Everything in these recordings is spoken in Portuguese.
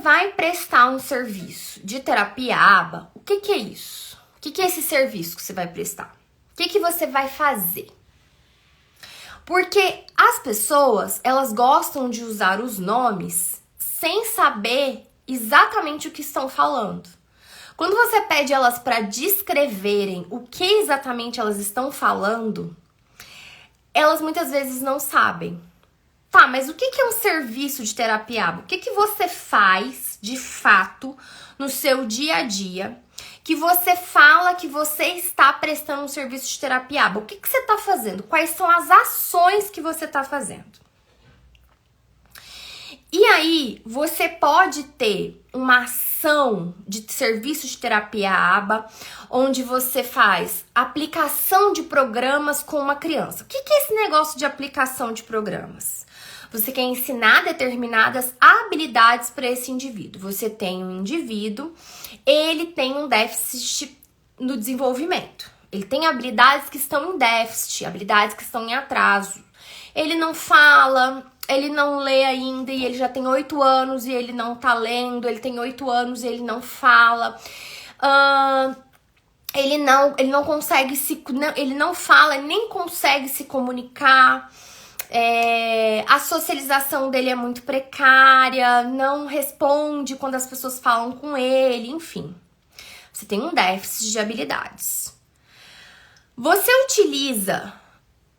vai prestar um serviço de terapia ABA, o que é isso? O que é esse serviço que você vai prestar? O que você vai fazer? Porque as pessoas, elas gostam de usar os nomes sem saber exatamente o que estão falando. Quando você pede elas para descreverem o que exatamente elas estão falando, elas muitas vezes não sabem. Tá, mas o que é um serviço de terapia ABA? O que você faz, de fato, no seu dia a dia, que você fala que você está prestando um serviço de terapia ABA? O que você está fazendo? Quais são as ações que você está fazendo? E aí, você pode ter uma ação de serviço de terapia ABA, onde você faz aplicação de programas com uma criança. O que é esse negócio de aplicação de programas? Você quer ensinar determinadas habilidades para esse indivíduo. Você tem um indivíduo, ele tem um déficit no desenvolvimento. Ele tem habilidades que estão em déficit, habilidades que estão em atraso. Ele não fala, ele não lê ainda e ele já tem 8 anos e ele não tá lendo. Ele tem 8 anos e ele não fala. Ele não consegue ele não fala, nem consegue se comunicar. A socialização dele é muito precária, não responde quando as pessoas falam com ele, enfim. Você tem um déficit de habilidades. Você utiliza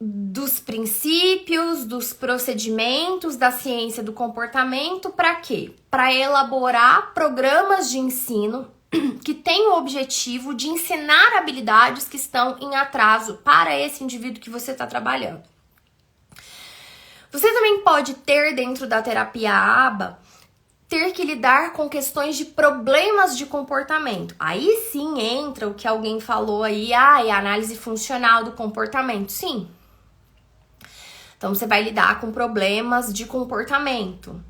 dos princípios, dos procedimentos, da ciência do comportamento para quê? Para elaborar programas de ensino que têm o objetivo de ensinar habilidades que estão em atraso para esse indivíduo que você está trabalhando. Você também pode ter dentro da terapia ABA, ter que lidar com questões de problemas de comportamento. Aí sim entra o que alguém falou aí, é a análise funcional do comportamento. Sim. Então você vai lidar com problemas de comportamento.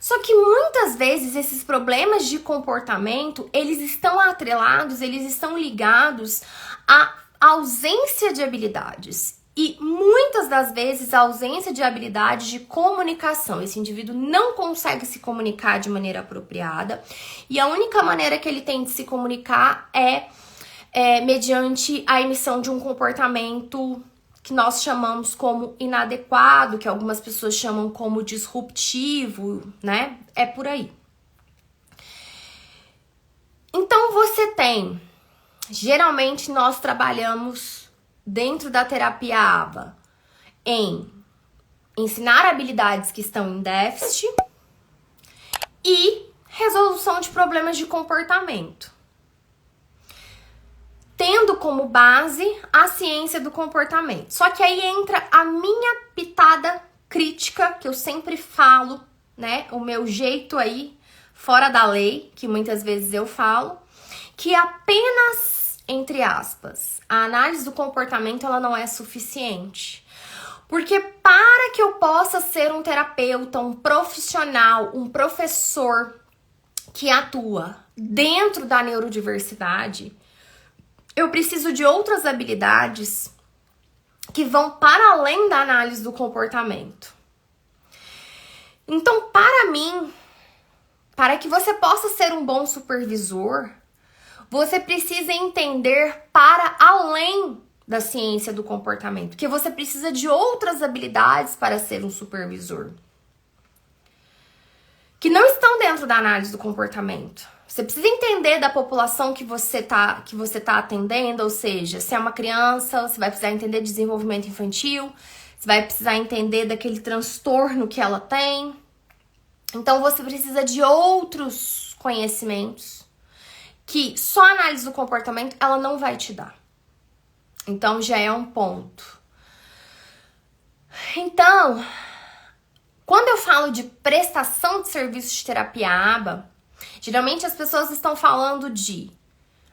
Só que muitas vezes esses problemas de comportamento, eles estão atrelados, eles estão ligados à ausência de habilidades. E muitas das vezes a ausência de habilidade de comunicação. Esse indivíduo não consegue se comunicar de maneira apropriada. E a única maneira que ele tem de se comunicar é mediante a emissão de um comportamento que nós chamamos como inadequado, que algumas pessoas chamam como disruptivo, né? É por aí. Então você tem, geralmente nós trabalhamos dentro da terapia ABA em ensinar habilidades que estão em déficit e resolução de problemas de comportamento, tendo como base a ciência do comportamento. Só que aí entra a minha pitada crítica, que eu sempre falo, né? O meu jeito aí, fora da lei, que muitas vezes eu falo, que apenas, entre aspas, a análise do comportamento ela não é suficiente. Porque para que eu possa ser um terapeuta, um profissional, um professor que atua dentro da neurodiversidade, eu preciso de outras habilidades que vão para além da análise do comportamento. Então, para mim, para que você possa ser um bom supervisor, você precisa entender para além da ciência do comportamento, porque você precisa de outras habilidades para ser um supervisor, que não estão dentro da análise do comportamento. Você precisa entender da população que você tá atendendo, ou seja, se é uma criança, você vai precisar entender de desenvolvimento infantil, você vai precisar entender daquele transtorno que ela tem. Então você precisa de outros conhecimentos que só a análise do comportamento ela não vai te dar. Então já é um ponto. Então, quando eu falo de prestação de serviço de terapia ABA, geralmente as pessoas estão falando de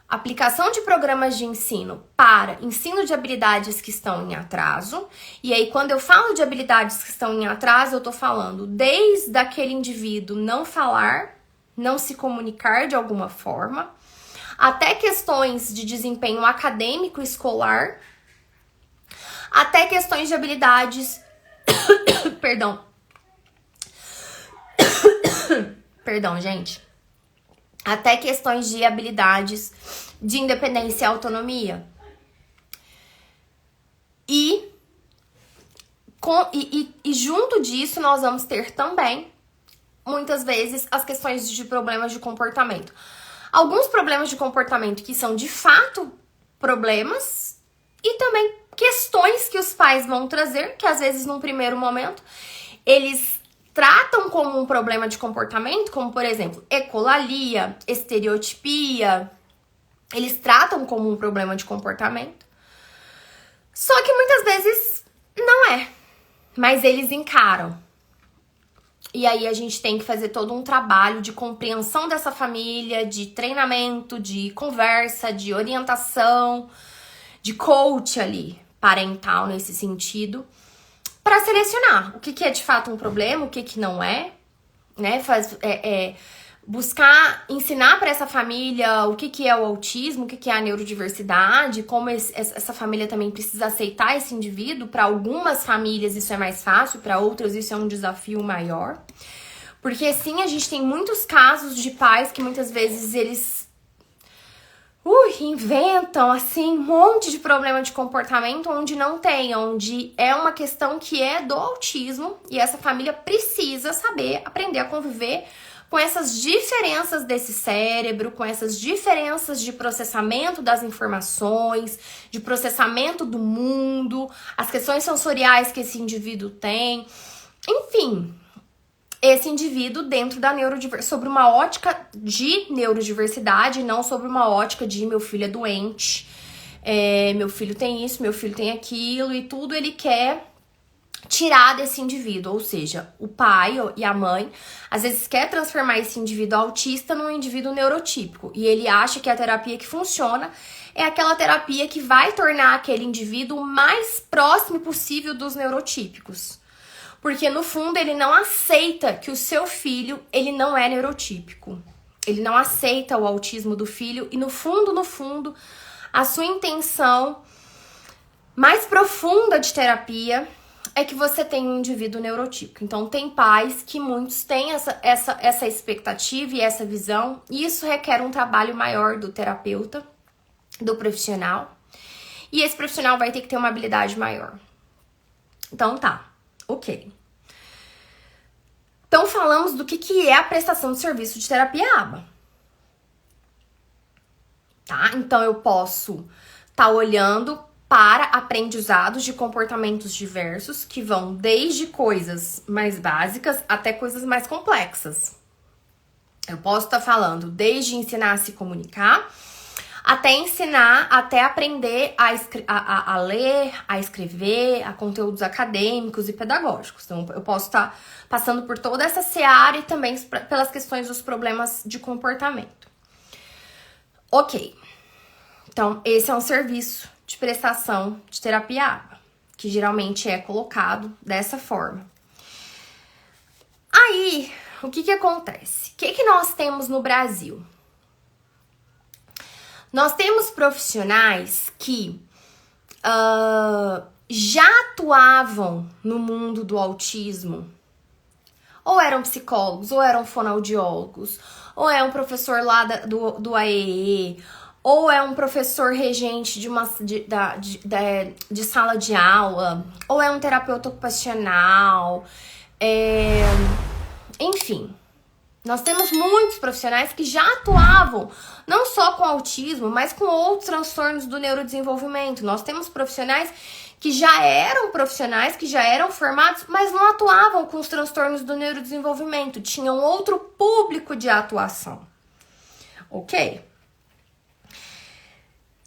aplicação de programas de ensino para ensino de habilidades que estão em atraso. E aí, quando eu falo de habilidades que estão em atraso, eu tô falando desde aquele indivíduo não falar, não se comunicar de alguma forma, até questões de desempenho acadêmico escolar, até questões de habilidades, perdão, Perdão, gente. Até questões de habilidades de independência e autonomia. E junto disso, nós vamos ter também, muitas vezes, as questões de problemas de comportamento. Alguns problemas de comportamento que são, de fato, problemas e também questões que os pais vão trazer, que às vezes, num primeiro momento, eles tratam como um problema de comportamento, como, por exemplo, ecolalia, estereotipia. Eles tratam como um problema de comportamento. Só que muitas vezes não é. Mas eles encaram. E aí a gente tem que fazer todo um trabalho de compreensão dessa família, de treinamento, de conversa, de orientação, de coach ali, parental nesse sentido, para selecionar o que é de fato um problema, o que não é, né? Buscar ensinar para essa família o que é o autismo, o que é a neurodiversidade, como essa família também precisa aceitar esse indivíduo. Para algumas famílias isso é mais fácil, para outras isso é um desafio maior. Porque sim, a gente tem muitos casos de pais que muitas vezes eles inventam assim um monte de problema de comportamento onde não tem, onde é uma questão que é do autismo e essa família precisa saber aprender a conviver com essas diferenças desse cérebro, com essas diferenças de processamento das informações, de processamento do mundo, as questões sensoriais que esse indivíduo tem. Enfim, esse indivíduo dentro da neurodiversidade, sobre uma ótica de neurodiversidade, não sobre uma ótica de meu filho é doente, meu filho tem isso, meu filho tem aquilo, e tudo ele quer tirar desse indivíduo, ou seja, o pai e a mãe às vezes quer transformar esse indivíduo autista num indivíduo neurotípico e ele acha que a terapia que funciona é aquela terapia que vai tornar aquele indivíduo o mais próximo possível dos neurotípicos, porque no fundo ele não aceita que o seu filho ele não é neurotípico, ele não aceita o autismo do filho e no fundo a sua intenção mais profunda de terapia é que você tem um indivíduo neurotípico. Então, tem pais que muitos têm essa expectativa e essa visão. E isso requer um trabalho maior do terapeuta, do profissional. E esse profissional vai ter que ter uma habilidade maior. Então, tá. Ok. Então, falamos do que é a prestação de serviço de terapia ABA. Tá? Então, eu posso estar olhando para aprendizados de comportamentos diversos que vão desde coisas mais básicas até coisas mais complexas. Eu posso estar falando desde ensinar a se comunicar até ensinar, até aprender a ler, a escrever, a conteúdos acadêmicos e pedagógicos. Então, eu posso estar passando por toda essa seara e também pelas questões dos problemas de comportamento. Ok. Então, esse é um serviço de prestação de terapia ABA, que geralmente é colocado dessa forma. Aí, o que acontece? O que nós temos no Brasil? Nós temos profissionais que já atuavam no mundo do autismo, ou eram psicólogos, ou eram fonoaudiólogos, ou é um professor lá do AEE, ou é um professor regente de sala de aula, ou é um terapeuta ocupacional, enfim. Nós temos muitos profissionais que já atuavam não só com autismo, mas com outros transtornos do neurodesenvolvimento. Nós temos profissionais que já eram formados, mas não atuavam com os transtornos do neurodesenvolvimento. Tinham outro público de atuação. Ok?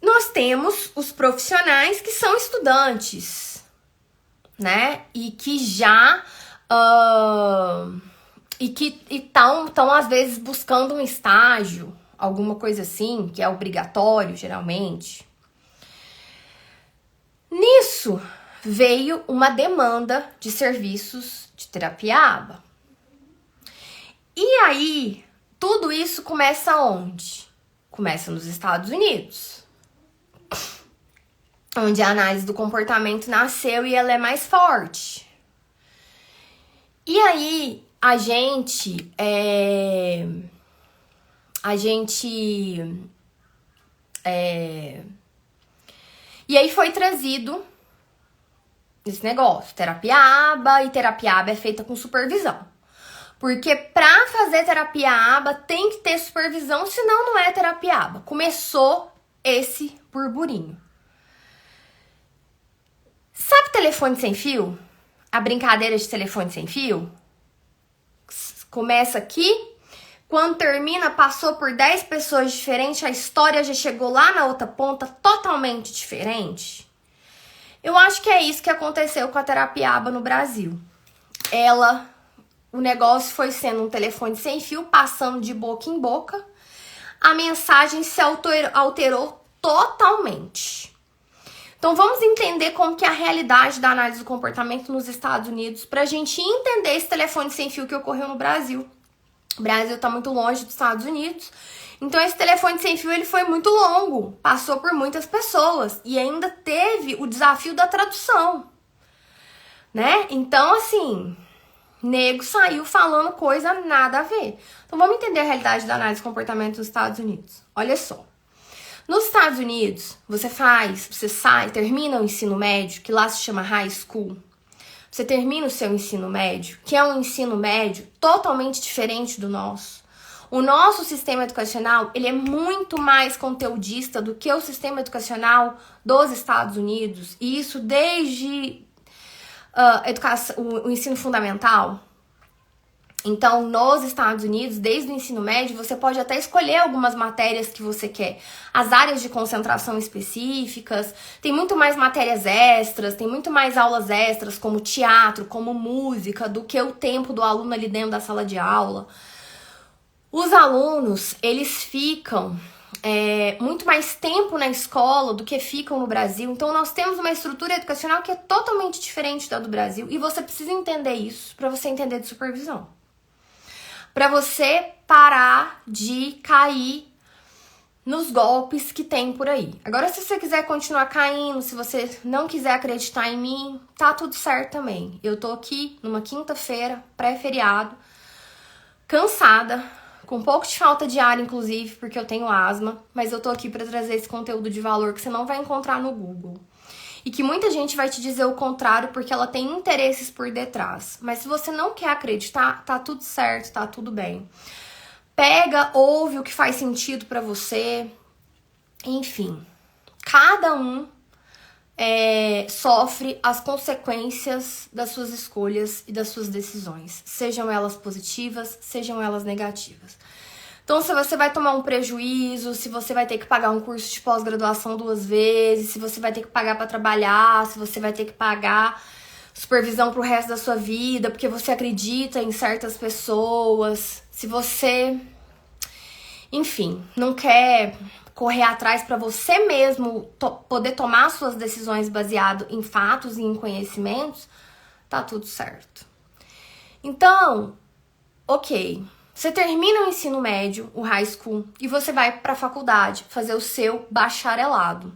Nós temos os profissionais que são estudantes, né? E que já estão às vezes buscando um estágio, alguma coisa assim, que é obrigatório geralmente. Nisso veio uma demanda de serviços de terapia ABA. E aí, tudo isso começa onde? Começa nos Estados Unidos, onde a análise do comportamento nasceu e ela é mais forte. E aí, a gente a gente... E aí foi trazido esse negócio, terapia ABA, e terapia ABA é feita com supervisão. Porque pra fazer terapia ABA tem que ter supervisão, senão não é terapia ABA. Começou esse burburinho. Sabe telefone sem fio? A brincadeira de telefone sem fio? Começa aqui, quando termina, passou por 10 pessoas diferentes, a história já chegou lá na outra ponta, totalmente diferente. Eu acho que é isso que aconteceu com a terapia ABA no Brasil. O negócio foi sendo um telefone sem fio, passando de boca em boca. A mensagem se alterou totalmente. Então vamos entender como que é a realidade da análise do comportamento nos Estados Unidos pra gente entender esse telefone sem fio que ocorreu no Brasil. O Brasil tá muito longe dos Estados Unidos, então esse telefone sem fio ele foi muito longo, passou por muitas pessoas e ainda teve o desafio da tradução, né? Então assim, nego saiu falando coisa nada a ver. Então vamos entender a realidade da análise de comportamento nos Estados Unidos. Olha só. Nos Estados Unidos, você sai, termina o ensino médio, que lá se chama high school. Você termina o seu ensino médio, que é um ensino médio totalmente diferente do nosso. O nosso sistema educacional, ele é muito mais conteudista do que o sistema educacional dos Estados Unidos. E isso desde o ensino fundamental. Então, nos Estados Unidos, desde o ensino médio, você pode até escolher algumas matérias que você quer. As áreas de concentração específicas, tem muito mais matérias extras, tem muito mais aulas extras, como teatro, como música, do que o tempo do aluno ali dentro da sala de aula. Os alunos, eles ficam muito mais tempo na escola do que ficam no Brasil. Então, nós temos uma estrutura educacional que é totalmente diferente da do Brasil. E você precisa entender isso para você entender de supervisão. Para você parar de cair nos golpes que tem por aí. Agora, se você quiser continuar caindo, se você não quiser acreditar em mim, tá tudo certo também. Eu tô aqui numa quinta-feira, pré-feriado, cansada, com um pouco de falta de ar, inclusive, porque eu tenho asma, mas eu tô aqui para trazer esse conteúdo de valor que você não vai encontrar no Google. E que muita gente vai te dizer o contrário porque ela tem interesses por detrás. Mas se você não quer acreditar, tá tudo certo, tá tudo bem. Pega, ouve o que faz sentido pra você. Enfim, cada um sofre as consequências das suas escolhas e das suas decisões. Sejam elas positivas, sejam elas negativas. Então, se você vai tomar um prejuízo, se você vai ter que pagar um curso de pós-graduação 2 vezes, se você vai ter que pagar para trabalhar, se você vai ter que pagar supervisão pro resto da sua vida, porque você acredita em certas pessoas, se você, enfim, não quer correr atrás para você mesmo poder tomar suas decisões baseado em fatos e em conhecimentos, tá tudo certo. Então, ok. Você termina o ensino médio, o high school, e você vai para a faculdade fazer o seu bacharelado.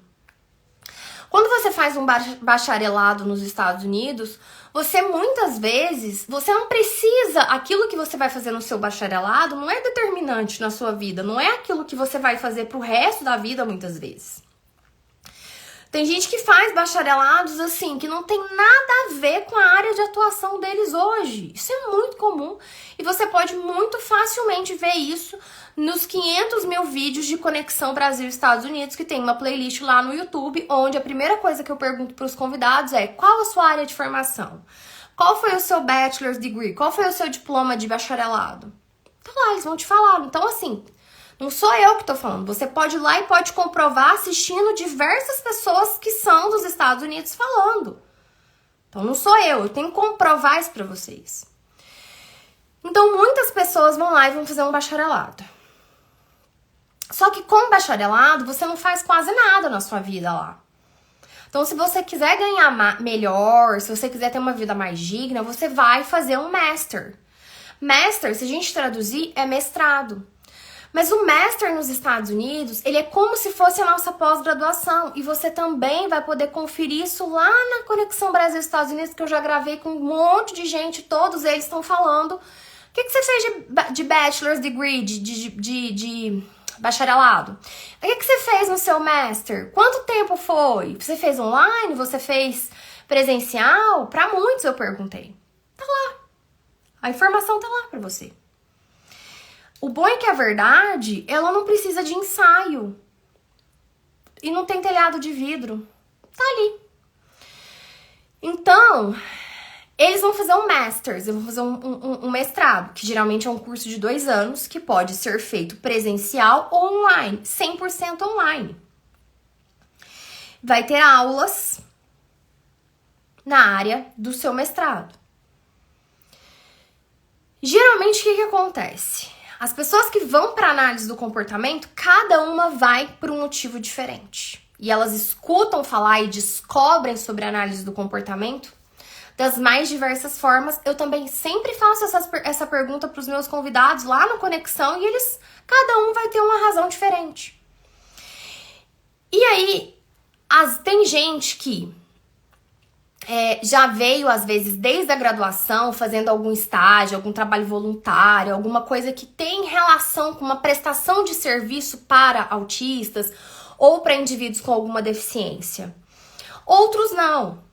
Quando você faz um bacharelado nos Estados Unidos, você muitas vezes, você não precisa, aquilo que você vai fazer no seu bacharelado não é determinante na sua vida, não é aquilo que você vai fazer pro resto da vida muitas vezes. Tem gente que faz bacharelados assim, que não tem nada a ver com a área de atuação deles hoje. Isso é muito comum e você pode muito facilmente ver isso nos 500 mil vídeos de Conexão Brasil-Estados Unidos, que tem uma playlist lá no YouTube, onde a primeira coisa que eu pergunto para os convidados é: qual a sua área de formação? Qual foi o seu bachelor's degree? Qual foi o seu diploma de bacharelado? Tá lá, eles vão te falar. Então, assim, não sou eu que tô falando. Você pode ir lá e pode comprovar assistindo diversas pessoas que são dos Estados Unidos falando. Então não sou eu tenho que comprovar isso pra vocês. Então muitas pessoas vão lá e vão fazer um bacharelado. Só que com bacharelado você não faz quase nada na sua vida lá. Então se você quiser ganhar melhor, se você quiser ter uma vida mais digna, você vai fazer um master. Master, se a gente traduzir, é mestrado. Mas o Master nos Estados Unidos, ele é como se fosse a nossa pós-graduação. E você também vai poder conferir isso lá na Conexão Brasil-Estados Unidos, que eu já gravei com um monte de gente, todos eles estão falando O que você fez de bachelor's degree, de bacharelado? O que você fez no seu master? Quanto tempo foi? Você fez online? Você fez presencial? Pra muitos eu perguntei. Tá lá. A informação tá lá pra você. O bom é que a verdade, ela não precisa de ensaio. E não tem telhado de vidro. Tá ali. Então, eles vão fazer um master's, eles vão fazer um mestrado, que geralmente é um curso de 2 anos, que pode ser feito presencial ou online, 100% online. Vai ter aulas na área do seu mestrado. Geralmente, o que acontece? As pessoas que vão para análise do comportamento, cada uma vai por um motivo diferente. E elas escutam falar e descobrem sobre a análise do comportamento das mais diversas formas. Eu também sempre faço essa pergunta para os meus convidados lá no Conexão e cada um vai ter uma razão diferente. E aí, tem gente que já veio, às vezes, desde a graduação, fazendo algum estágio, algum trabalho voluntário, alguma coisa que tem relação com uma prestação de serviço para autistas ou para indivíduos com alguma deficiência. Outros não.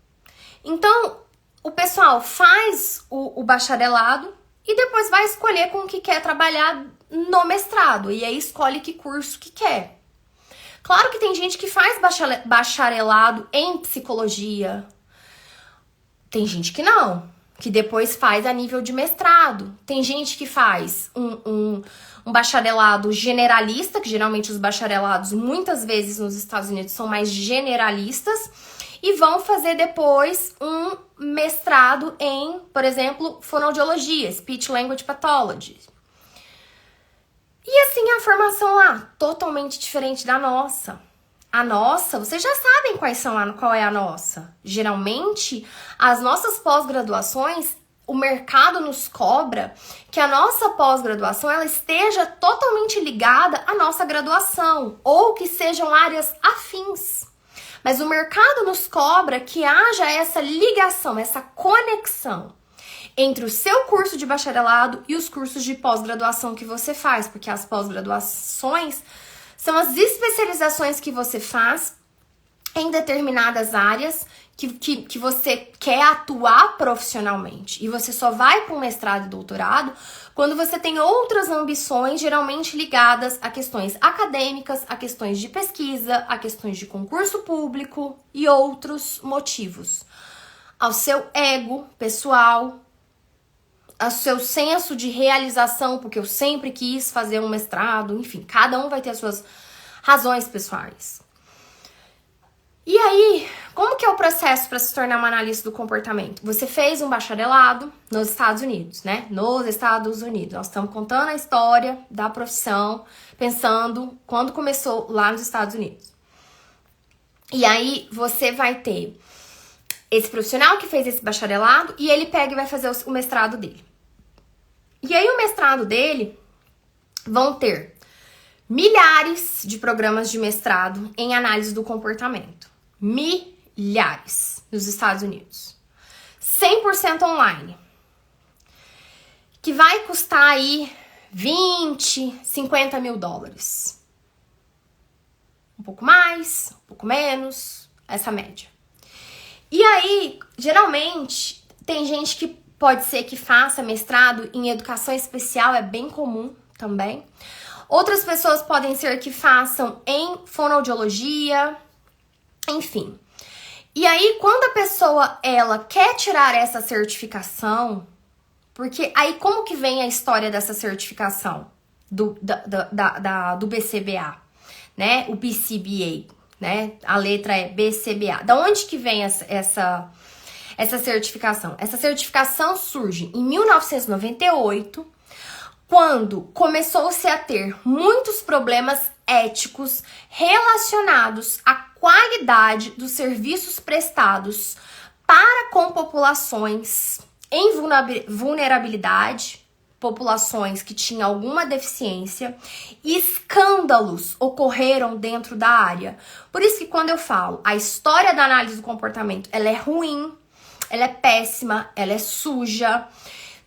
Então, o pessoal faz o bacharelado e depois vai escolher com o que quer trabalhar no mestrado. E aí escolhe que curso que quer. Claro que tem gente que faz bacharelado em psicologia. Tem gente que não, que depois faz a nível de mestrado. Tem gente que faz um bacharelado generalista, que geralmente os bacharelados muitas vezes nos Estados Unidos são mais generalistas, e vão fazer depois um mestrado em, por exemplo, fonoaudiologia, Speech Language Pathology. E assim a formação lá, totalmente diferente da nossa. A nossa, vocês já sabem qual é a nossa. Geralmente, as nossas pós-graduações, o mercado nos cobra que a nossa pós-graduação ela esteja totalmente ligada à nossa graduação, ou que sejam áreas afins. Mas o mercado nos cobra que haja essa ligação, essa conexão entre o seu curso de bacharelado e os cursos de pós-graduação que você faz, porque as pós-graduações são as especializações que você faz em determinadas áreas que você quer atuar profissionalmente. E você só vai para um mestrado e doutorado quando você tem outras ambições, geralmente ligadas a questões acadêmicas, a questões de pesquisa, a questões de concurso público e outros motivos. Ao seu ego pessoal, ao seu senso de realização, porque eu sempre quis fazer um mestrado, enfim, cada um vai ter as suas razões pessoais. E aí, como que é o processo para se tornar uma analista do comportamento? Você fez um bacharelado nos Estados Unidos, né? Nos Estados Unidos. Nós estamos contando a história da profissão, pensando quando começou lá nos Estados Unidos. E aí, você vai ter esse profissional que fez esse bacharelado e ele pega e vai fazer o mestrado dele. E aí, o mestrado dele vão ter milhares de programas de mestrado em análise do comportamento. Milhares nos Estados Unidos. 100% online. Que vai custar aí 20, 50 mil dólares. Um pouco mais, um pouco menos, essa média. E aí, geralmente, tem gente que pode ser que faça mestrado em educação especial, é bem comum também. Outras pessoas podem ser que façam em fonoaudiologia, enfim. E aí, quando a pessoa, ela quer tirar essa certificação, porque aí como que vem a história dessa certificação do BCBA, né? O BCBA, né? A letra é BCBA. Da onde que vem essa certificação? Essa certificação surge em 1998, quando começou-se a ter muitos problemas éticos relacionados à qualidade dos serviços prestados para com populações em vulnerabilidade, populações que tinham alguma deficiência, e escândalos ocorreram dentro da área. Por isso que quando eu falo, a história da análise do comportamento, ela é ruim, ela é péssima, ela é suja,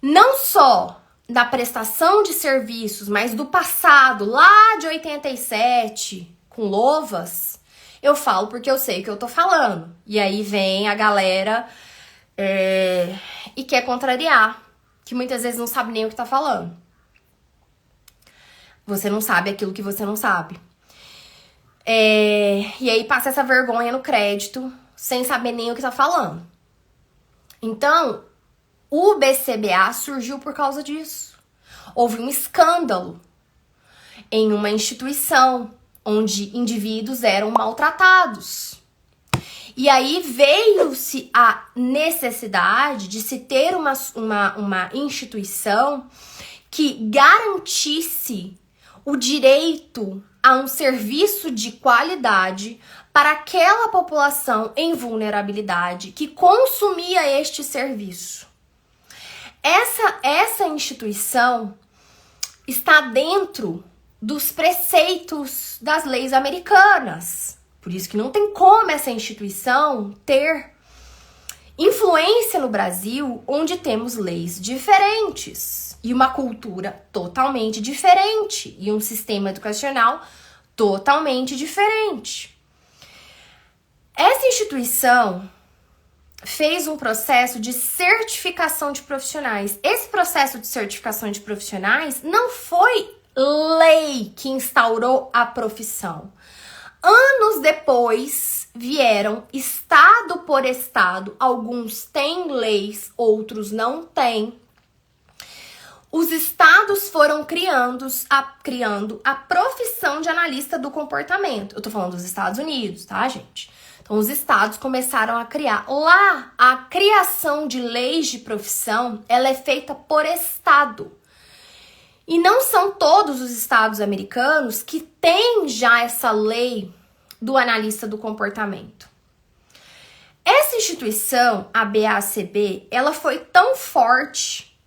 não só da prestação de serviços, mas do passado, lá de 87, com louvas, eu falo porque eu sei o que eu tô falando. E aí vem a galera e quer contrariar, que muitas vezes não sabe nem o que tá falando. Você não sabe aquilo que você não sabe. E aí passa essa vergonha no crédito, sem saber nem o que tá falando. Então, o BCBA surgiu por causa disso. Houve um escândalo em uma instituição onde indivíduos eram maltratados. E aí veio-se a necessidade de se ter uma instituição que garantisse o direito a um serviço de qualidade para aquela população em vulnerabilidade que consumia este serviço. Essa instituição está dentro dos preceitos das leis americanas. Por isso que não tem como essa instituição ter influência no Brasil, onde temos leis diferentes e uma cultura totalmente diferente e um sistema educacional totalmente diferente. Essa instituição fez um processo de certificação de profissionais. Esse processo de certificação de profissionais não foi lei que instaurou a profissão. Anos depois vieram estado por estado, alguns têm leis, outros não têm. Os estados foram criando a profissão de analista do comportamento. Eu tô falando dos Estados Unidos, tá, gente? Então, os estados começaram a criar. Lá, a criação de leis de profissão, ela é feita por estado. E não são todos os estados americanos que têm já essa lei do analista do comportamento. Essa instituição, a BACB, ela foi tão forte,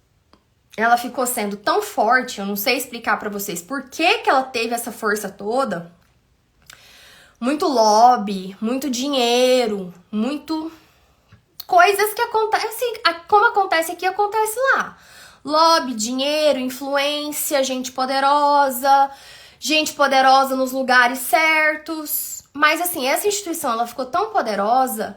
ela ficou sendo tão forte, eu não sei explicar para vocês por que ela teve essa força toda. Muito lobby, muito dinheiro, muito coisas que acontecem, como acontece aqui, acontece lá. Lobby, dinheiro, influência, gente poderosa nos lugares certos. Mas assim, essa instituição ela ficou tão poderosa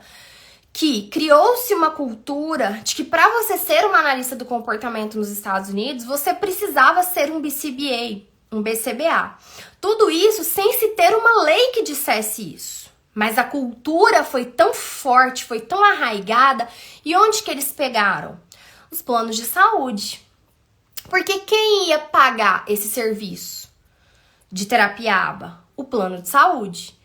que criou-se uma cultura de que para você ser uma analista do comportamento nos Estados Unidos, você precisava ser um BCBA, um BCBA. Tudo isso sem se ter uma lei que dissesse isso. Mas a cultura foi tão forte, foi tão arraigada. E onde que eles pegaram? Os planos de saúde. Porque quem ia pagar esse serviço de terapia ABA? O plano de saúde.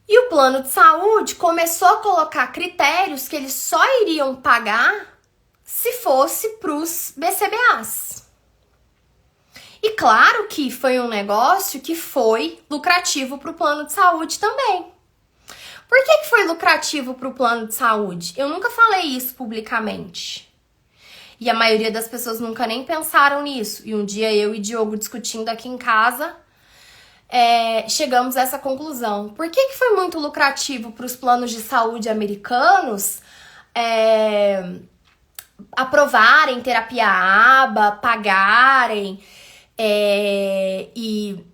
E o plano de saúde começou a colocar critérios que eles só iriam pagar se fosse para os BCBAs. E claro que foi um negócio que foi lucrativo para o plano de saúde também. Por que foi lucrativo para o plano de saúde? Eu nunca falei isso publicamente. E a maioria das pessoas nunca nem pensaram nisso. E um dia eu e Diogo discutindo aqui em casa, chegamos a essa conclusão. Por que foi muito lucrativo para os planos de saúde americanos aprovarem terapia ABA, pagarem e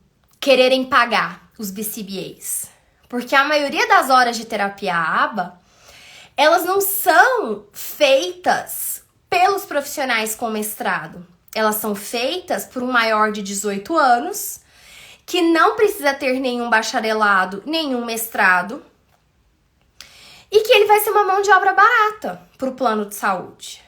quererem pagar os BCBAs? Porque a maioria das horas de terapia ABA, elas não são feitas pelos profissionais com mestrado. Elas são feitas por um maior de 18 anos, que não precisa ter nenhum bacharelado, nenhum mestrado, e que ele vai ser uma mão de obra barata para o plano de saúde.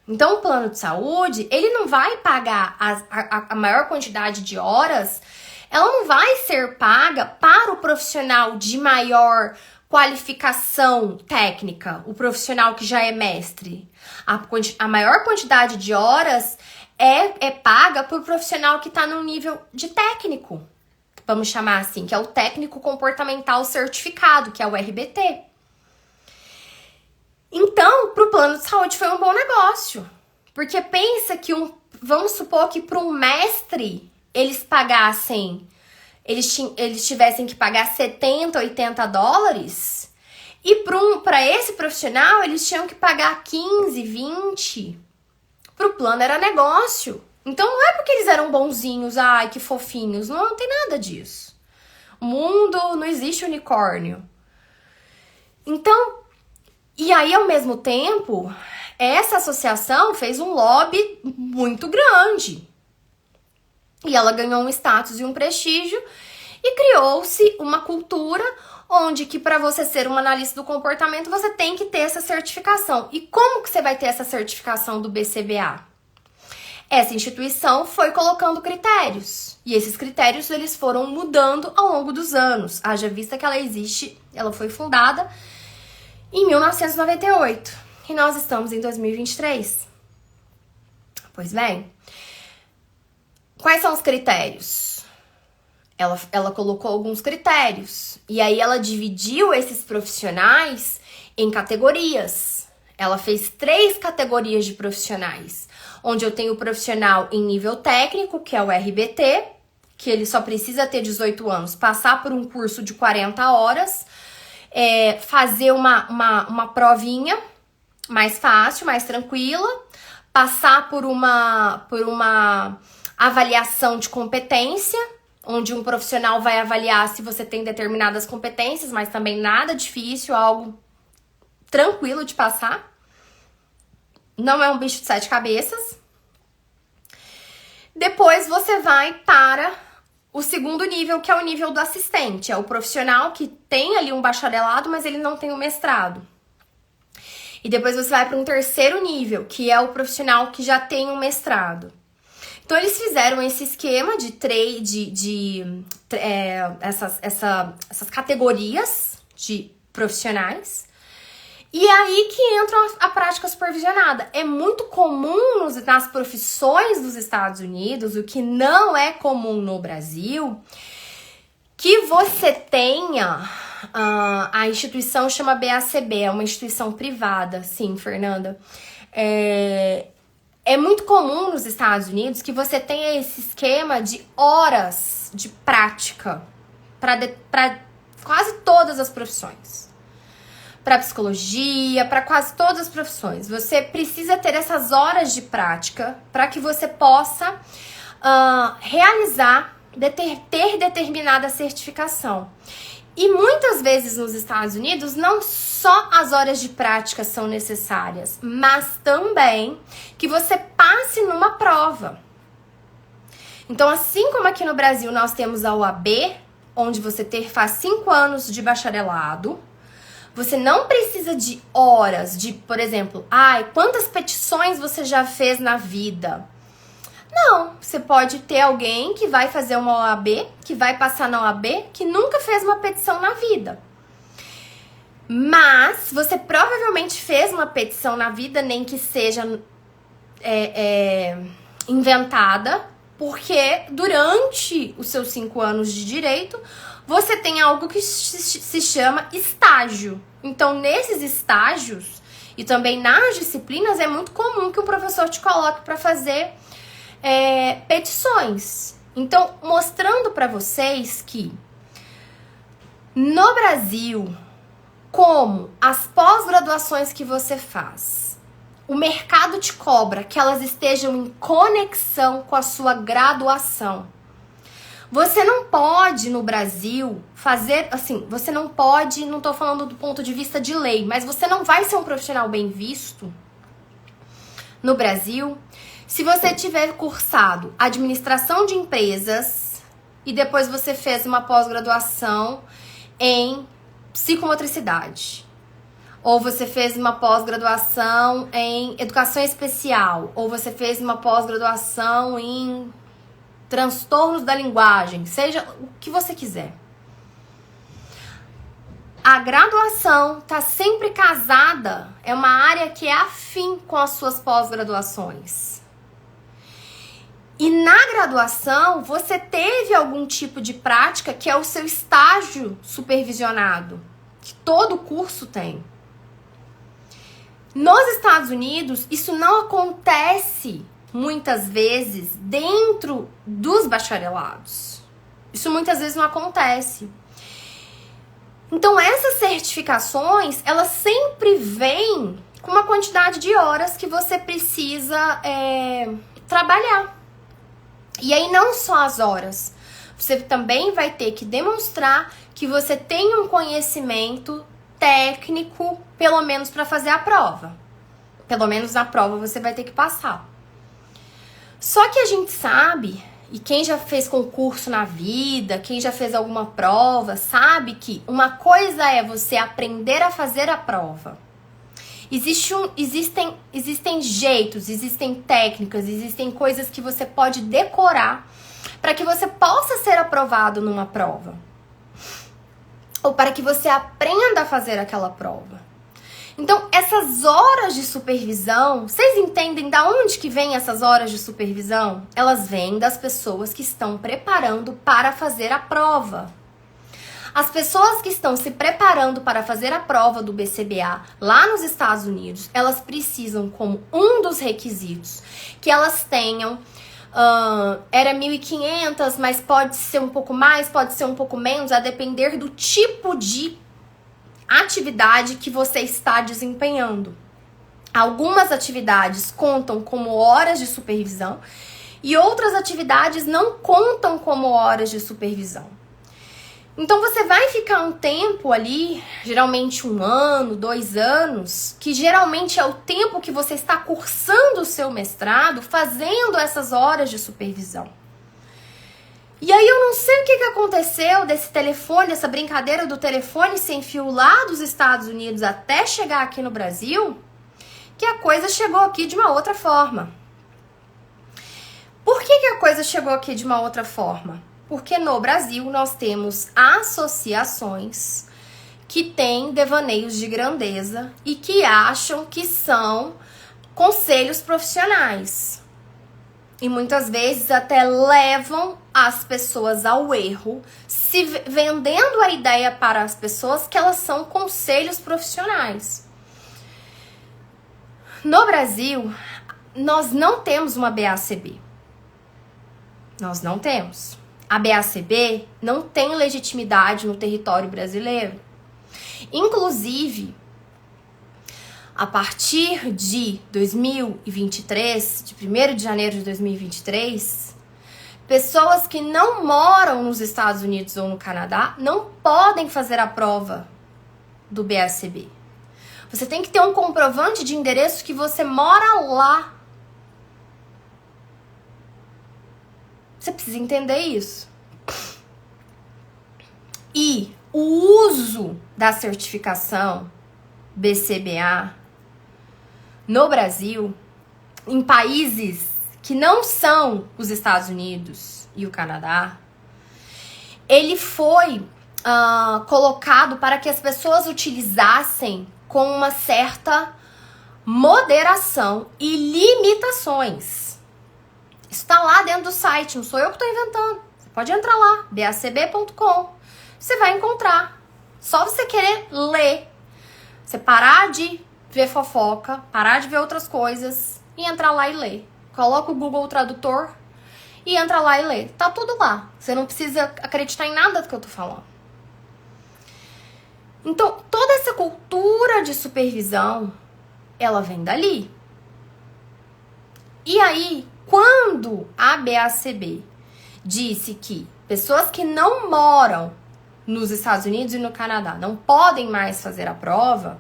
Então, o plano de saúde, ele não vai pagar a maior quantidade de horas, ela não vai ser paga para o profissional de maior qualificação técnica, o profissional que já é mestre. A maior quantidade de horas é paga para o profissional que está no nível de técnico, vamos chamar assim, que é o técnico comportamental certificado, que é o RBT. Então, para o plano de saúde foi um bom negócio, porque pensa que vamos supor que para um mestre eles pagassem, eles tivessem que pagar 70, 80 dólares, e para esse profissional eles tinham que pagar 15, 20. Para o plano era negócio. Então não é porque eles eram bonzinhos, ai, que fofinhos. Não, não tem nada disso. O mundo não existe unicórnio. Então, e aí ao mesmo tempo, essa associação fez um lobby muito grande. E ela ganhou um status e um prestígio e criou-se uma cultura onde que para você ser um analista do comportamento, você tem que ter essa certificação. E como que você vai ter essa certificação do BCBA? Essa instituição foi colocando critérios. E esses critérios eles foram mudando ao longo dos anos. Haja vista que ela existe, ela foi fundada em 1998. E nós estamos em 2023. Pois bem, quais são os critérios? Ela colocou alguns critérios. E aí ela dividiu esses profissionais em categorias. Ela fez 3 categorias de profissionais. Onde eu tenho o profissional em nível técnico, que é o RBT, que ele só precisa ter 18 anos, passar por um curso de 40 horas, fazer uma provinha mais fácil, mais tranquila, passar por uma avaliação de competência, onde um profissional vai avaliar se você tem determinadas competências, mas também nada difícil, algo tranquilo de passar. Não é um bicho de 7 cabeças. Depois você vai para o segundo nível, que é o nível do assistente. É o profissional que tem ali um bacharelado, mas ele não tem um mestrado. E depois você vai para um terceiro nível, que é o profissional que já tem um mestrado. Então, eles fizeram esse esquema essas categorias de profissionais. E aí que entra a prática supervisionada. É muito comum nas profissões dos Estados Unidos, o que não é comum no Brasil, que você tenha... a instituição chama BACB, é uma instituição privada, sim, Fernanda. É muito comum nos Estados Unidos que você tenha esse esquema de horas de prática para quase todas as profissões. Para psicologia, para quase todas as profissões. Você precisa ter essas horas de prática para que você possa realizar, ter determinada certificação. E muitas vezes nos Estados Unidos, não só as horas de prática são necessárias, mas também que você passe numa prova. Então, assim como aqui no Brasil nós temos a OAB, onde você faz 5 anos de bacharelado, você não precisa de horas de, por exemplo, quantas petições você já fez na vida? Não, você pode ter alguém que vai fazer uma OAB, que vai passar na OAB, que nunca fez uma petição na vida. Mas você provavelmente fez uma petição na vida, nem que seja inventada, porque durante os seus 5 anos de direito, você tem algo que se chama estágio. Então, nesses estágios e também nas disciplinas, é muito comum que o professor te coloque para fazer petições. Então, mostrando para vocês que no Brasil, como as pós-graduações que você faz, o mercado te cobra que elas estejam em conexão com a sua graduação. Você não pode, no Brasil, fazer, assim, você não pode, não tô falando do ponto de vista de lei, mas você não vai ser um profissional bem visto no Brasil se você tiver cursado administração de empresas e depois você fez uma pós-graduação em psicomotricidade. Ou você fez uma pós-graduação em educação especial. Ou você fez uma pós-graduação em transtornos da linguagem, seja o que você quiser. A graduação está sempre casada, é uma área que é afim com as suas pós-graduações. E na graduação, você teve algum tipo de prática que é o seu estágio supervisionado, que todo curso tem. Nos Estados Unidos, isso não acontece muitas vezes dentro dos bacharelados. Isso muitas vezes não acontece. Então, essas certificações, elas sempre vêm com uma quantidade de horas que você precisa trabalhar. E aí não só as horas, você também vai ter que demonstrar que você tem um conhecimento técnico, pelo menos para fazer a prova. Pelo menos na prova você vai ter que passar. Só que a gente sabe, e quem já fez concurso na vida, quem já fez alguma prova, sabe que uma coisa é você aprender a fazer a prova. Existem jeitos, existem técnicas, existem coisas que você pode decorar para que você possa ser aprovado numa prova. Ou para que você aprenda a fazer aquela prova. Então, essas horas de supervisão, vocês entendem da onde que vem essas horas de supervisão? Elas vêm das pessoas que estão preparando para fazer a prova. As pessoas que estão se preparando para fazer a prova do BCBA lá nos Estados Unidos, elas precisam, como um dos requisitos, que elas tenham, era 1.500, mas pode ser um pouco mais, pode ser um pouco menos, a depender do tipo de atividade que você está desempenhando. Algumas atividades contam como horas de supervisão e outras atividades não contam como horas de supervisão. Então você vai ficar um tempo ali, geralmente 1 ano, 2 anos, que geralmente é o tempo que você está cursando o seu mestrado, fazendo essas horas de supervisão. E aí eu não sei o que aconteceu desse telefone, essa brincadeira do telefone sem fio lá dos Estados Unidos até chegar aqui no Brasil, que a coisa chegou aqui de uma outra forma. Por que a coisa chegou aqui de uma outra forma? Porque no Brasil nós temos associações que têm devaneios de grandeza e que acham que são conselhos profissionais. E muitas vezes até levam as pessoas ao erro, se vendendo a ideia para as pessoas que elas são conselhos profissionais. No Brasil, nós não temos uma BACB. Nós não temos. A BACB não tem legitimidade no território brasileiro. Inclusive, a partir de 2023, de 1º de janeiro de 2023, pessoas que não moram nos Estados Unidos ou no Canadá não podem fazer a prova do BACB. Você tem que ter um comprovante de endereço que você mora lá. Você precisa entender isso. E o uso da certificação BCBA no Brasil, em países que não são os Estados Unidos e o Canadá, ele foi colocado para que as pessoas utilizassem com uma certa moderação e limitações. Isso está lá dentro do site, não sou eu que estou inventando. Você pode entrar lá, bacb.com. Você vai encontrar. Só você querer ler. Você parar de ver fofoca, parar de ver outras coisas e entrar lá e ler. Coloca o Google Tradutor e entra lá e lê. Tá tudo lá. Você não precisa acreditar em nada do que eu tô falando. Então, toda essa cultura de supervisão, ela vem dali. E aí, quando a BACB disse que pessoas que não moram nos Estados Unidos e no Canadá não podem mais fazer a prova,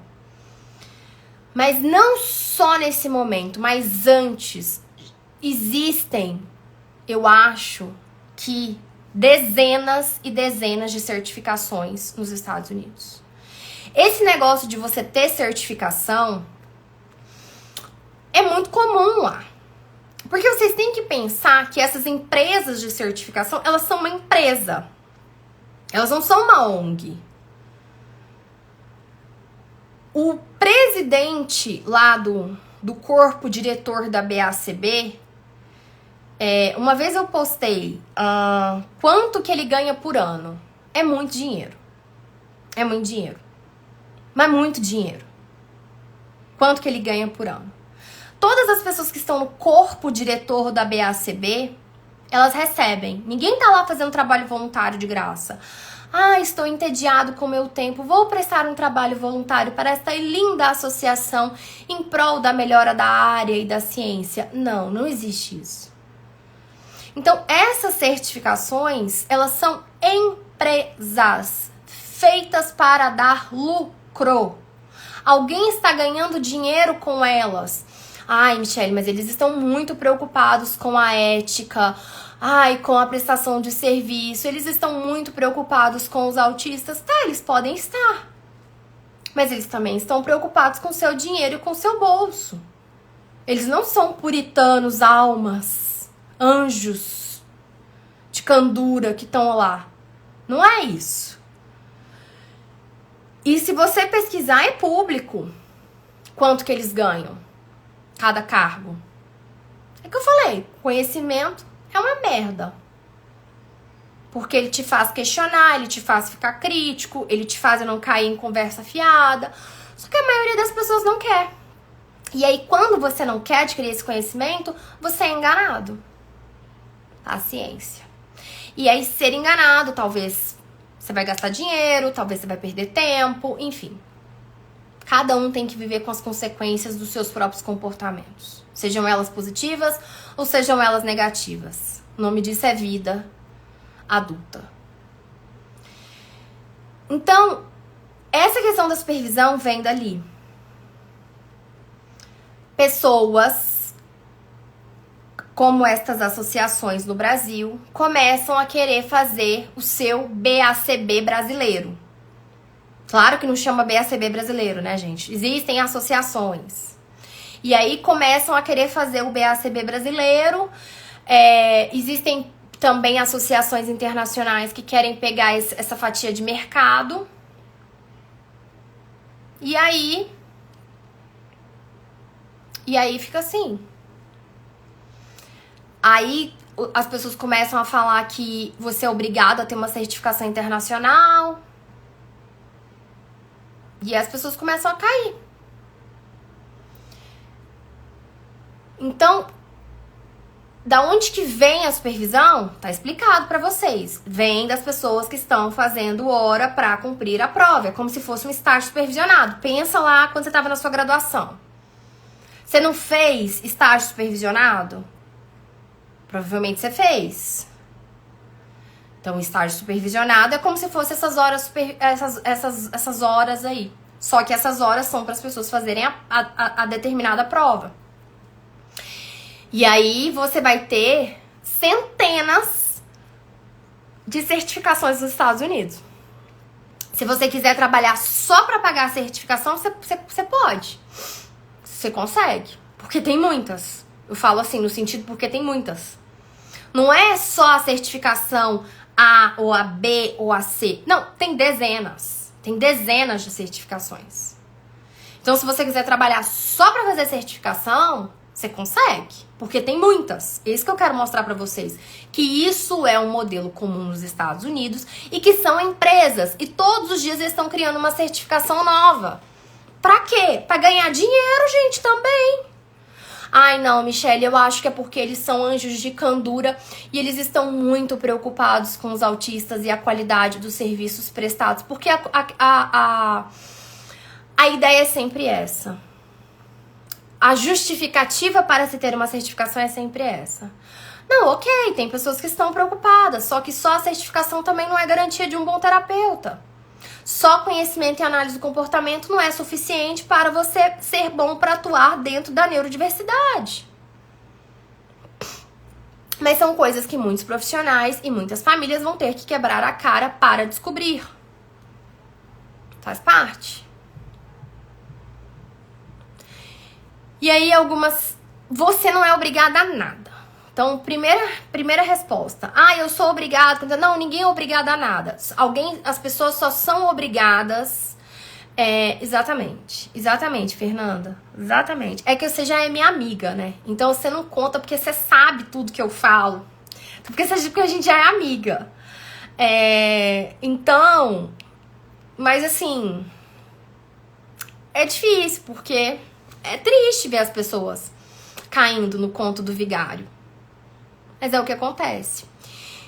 mas não só nesse momento, mas antes, existem, eu acho que dezenas e dezenas de certificações nos Estados Unidos. Esse negócio de você ter certificação é muito comum lá. Porque vocês têm que pensar que essas empresas de certificação, elas são uma empresa. Elas não são uma ONG. O presidente lá do corpo diretor da BACB, uma vez eu postei quanto que ele ganha por ano. É muito dinheiro. É muito dinheiro. Mas muito dinheiro. Quanto que ele ganha por ano. Todas as pessoas que estão no corpo diretor da BACB, elas recebem. Ninguém tá lá fazendo trabalho voluntário de graça. Ah, estou entediado com o meu tempo, vou prestar um trabalho voluntário para esta linda associação em prol da melhora da área e da ciência. Não, não existe isso. Então, essas certificações, elas são empresas feitas para dar lucro. Alguém está ganhando dinheiro com elas. Ai, Michele, mas eles estão muito preocupados com a ética, com a prestação de serviço, eles estão muito preocupados com os autistas. Tá, eles podem estar. Mas eles também estão preocupados com o seu dinheiro e com o seu bolso. Eles não são puritanos, almas, anjos de candura que estão lá. Não é isso. E se você pesquisar, é público quanto que eles ganham, cada cargo. É que eu falei, conhecimento é uma merda. Porque ele te faz questionar, ele te faz ficar crítico, ele te faz não cair em conversa fiada. Só que a maioria das pessoas não quer. E aí, quando você não quer adquirir esse conhecimento, você é enganado. Paciência. E aí, ser enganado, talvez você vai gastar dinheiro, talvez você vai perder tempo, enfim. Cada um tem que viver com as consequências dos seus próprios comportamentos. Sejam elas positivas ou sejam elas negativas. O nome disso é vida adulta. Então, essa questão da supervisão vem dali. Pessoas como estas associações no Brasil começam a querer fazer o seu BACB brasileiro. Claro que não chama BACB brasileiro, né, gente? Existem associações. E aí começam a querer fazer o BACB brasileiro. Existem também associações internacionais que querem pegar essa fatia de mercado. E aí fica assim. Aí as pessoas começam a falar que você é obrigado a ter uma certificação internacional. E as pessoas começam a cair. Então, da onde que vem a supervisão? Tá explicado pra vocês. Vem das pessoas que estão fazendo hora pra cumprir a prova. É como se fosse um estágio supervisionado. Pensa lá quando você tava na sua graduação. Você não fez estágio supervisionado? Provavelmente você fez. Então, o estágio supervisionado é como se fosse essas horas, essas horas aí. Só que essas horas são para as pessoas fazerem a determinada prova. E aí, você vai ter centenas de certificações nos Estados Unidos. Se você quiser trabalhar só para pagar a certificação, você pode. Você consegue. Porque tem muitas. Eu falo assim, no sentido porque tem muitas. Não é só a certificação A ou a B ou a C. Não, tem dezenas. Tem dezenas de certificações. Então, se você quiser trabalhar só para fazer certificação, você consegue. Porque tem muitas. É isso que eu quero mostrar para vocês. Que isso é um modelo comum nos Estados Unidos e que são empresas. E todos os dias eles estão criando uma certificação nova. Pra quê? Pra ganhar dinheiro, gente, também. Ai, não, Michele, eu acho que é porque eles são anjos de candura e eles estão muito preocupados com os autistas e a qualidade dos serviços prestados. Porque a ideia é sempre essa. A justificativa para se ter uma certificação é sempre essa. Não, ok, tem pessoas que estão preocupadas, só que só a certificação também não é garantia de um bom terapeuta. Só conhecimento e análise do comportamento não é suficiente para você ser bom para atuar dentro da neurodiversidade. Mas são coisas que muitos profissionais e muitas famílias vão ter que quebrar a cara para descobrir. Faz parte. E aí você não é obrigada a nada. Então, primeira resposta. Eu sou obrigada. Não, ninguém é obrigado a nada. As pessoas só são obrigadas. Exatamente, Fernanda. Exatamente. É que você já é minha amiga, né? Então, você não conta porque você sabe tudo que eu falo. Porque a gente já é amiga. Então, mas assim, é difícil, porque é triste ver as pessoas caindo no conto do vigário. Mas é o que acontece.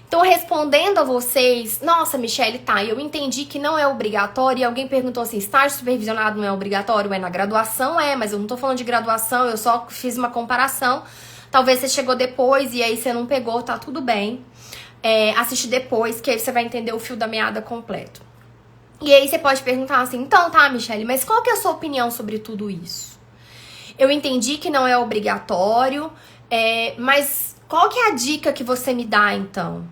Então, respondendo a vocês, nossa, Michele, eu entendi que não é obrigatório, e alguém perguntou assim, estágio supervisionado não é obrigatório? Na graduação mas eu não tô falando de graduação, eu só fiz uma comparação. Talvez você chegou depois e aí você não pegou, tá tudo bem. Assiste depois, que aí você vai entender o fio da meada completo. E aí você pode perguntar assim, então tá, Michelle, mas qual que é a sua opinião sobre tudo isso? Eu entendi que não é obrigatório, mas qual que é a dica que você me dá, então?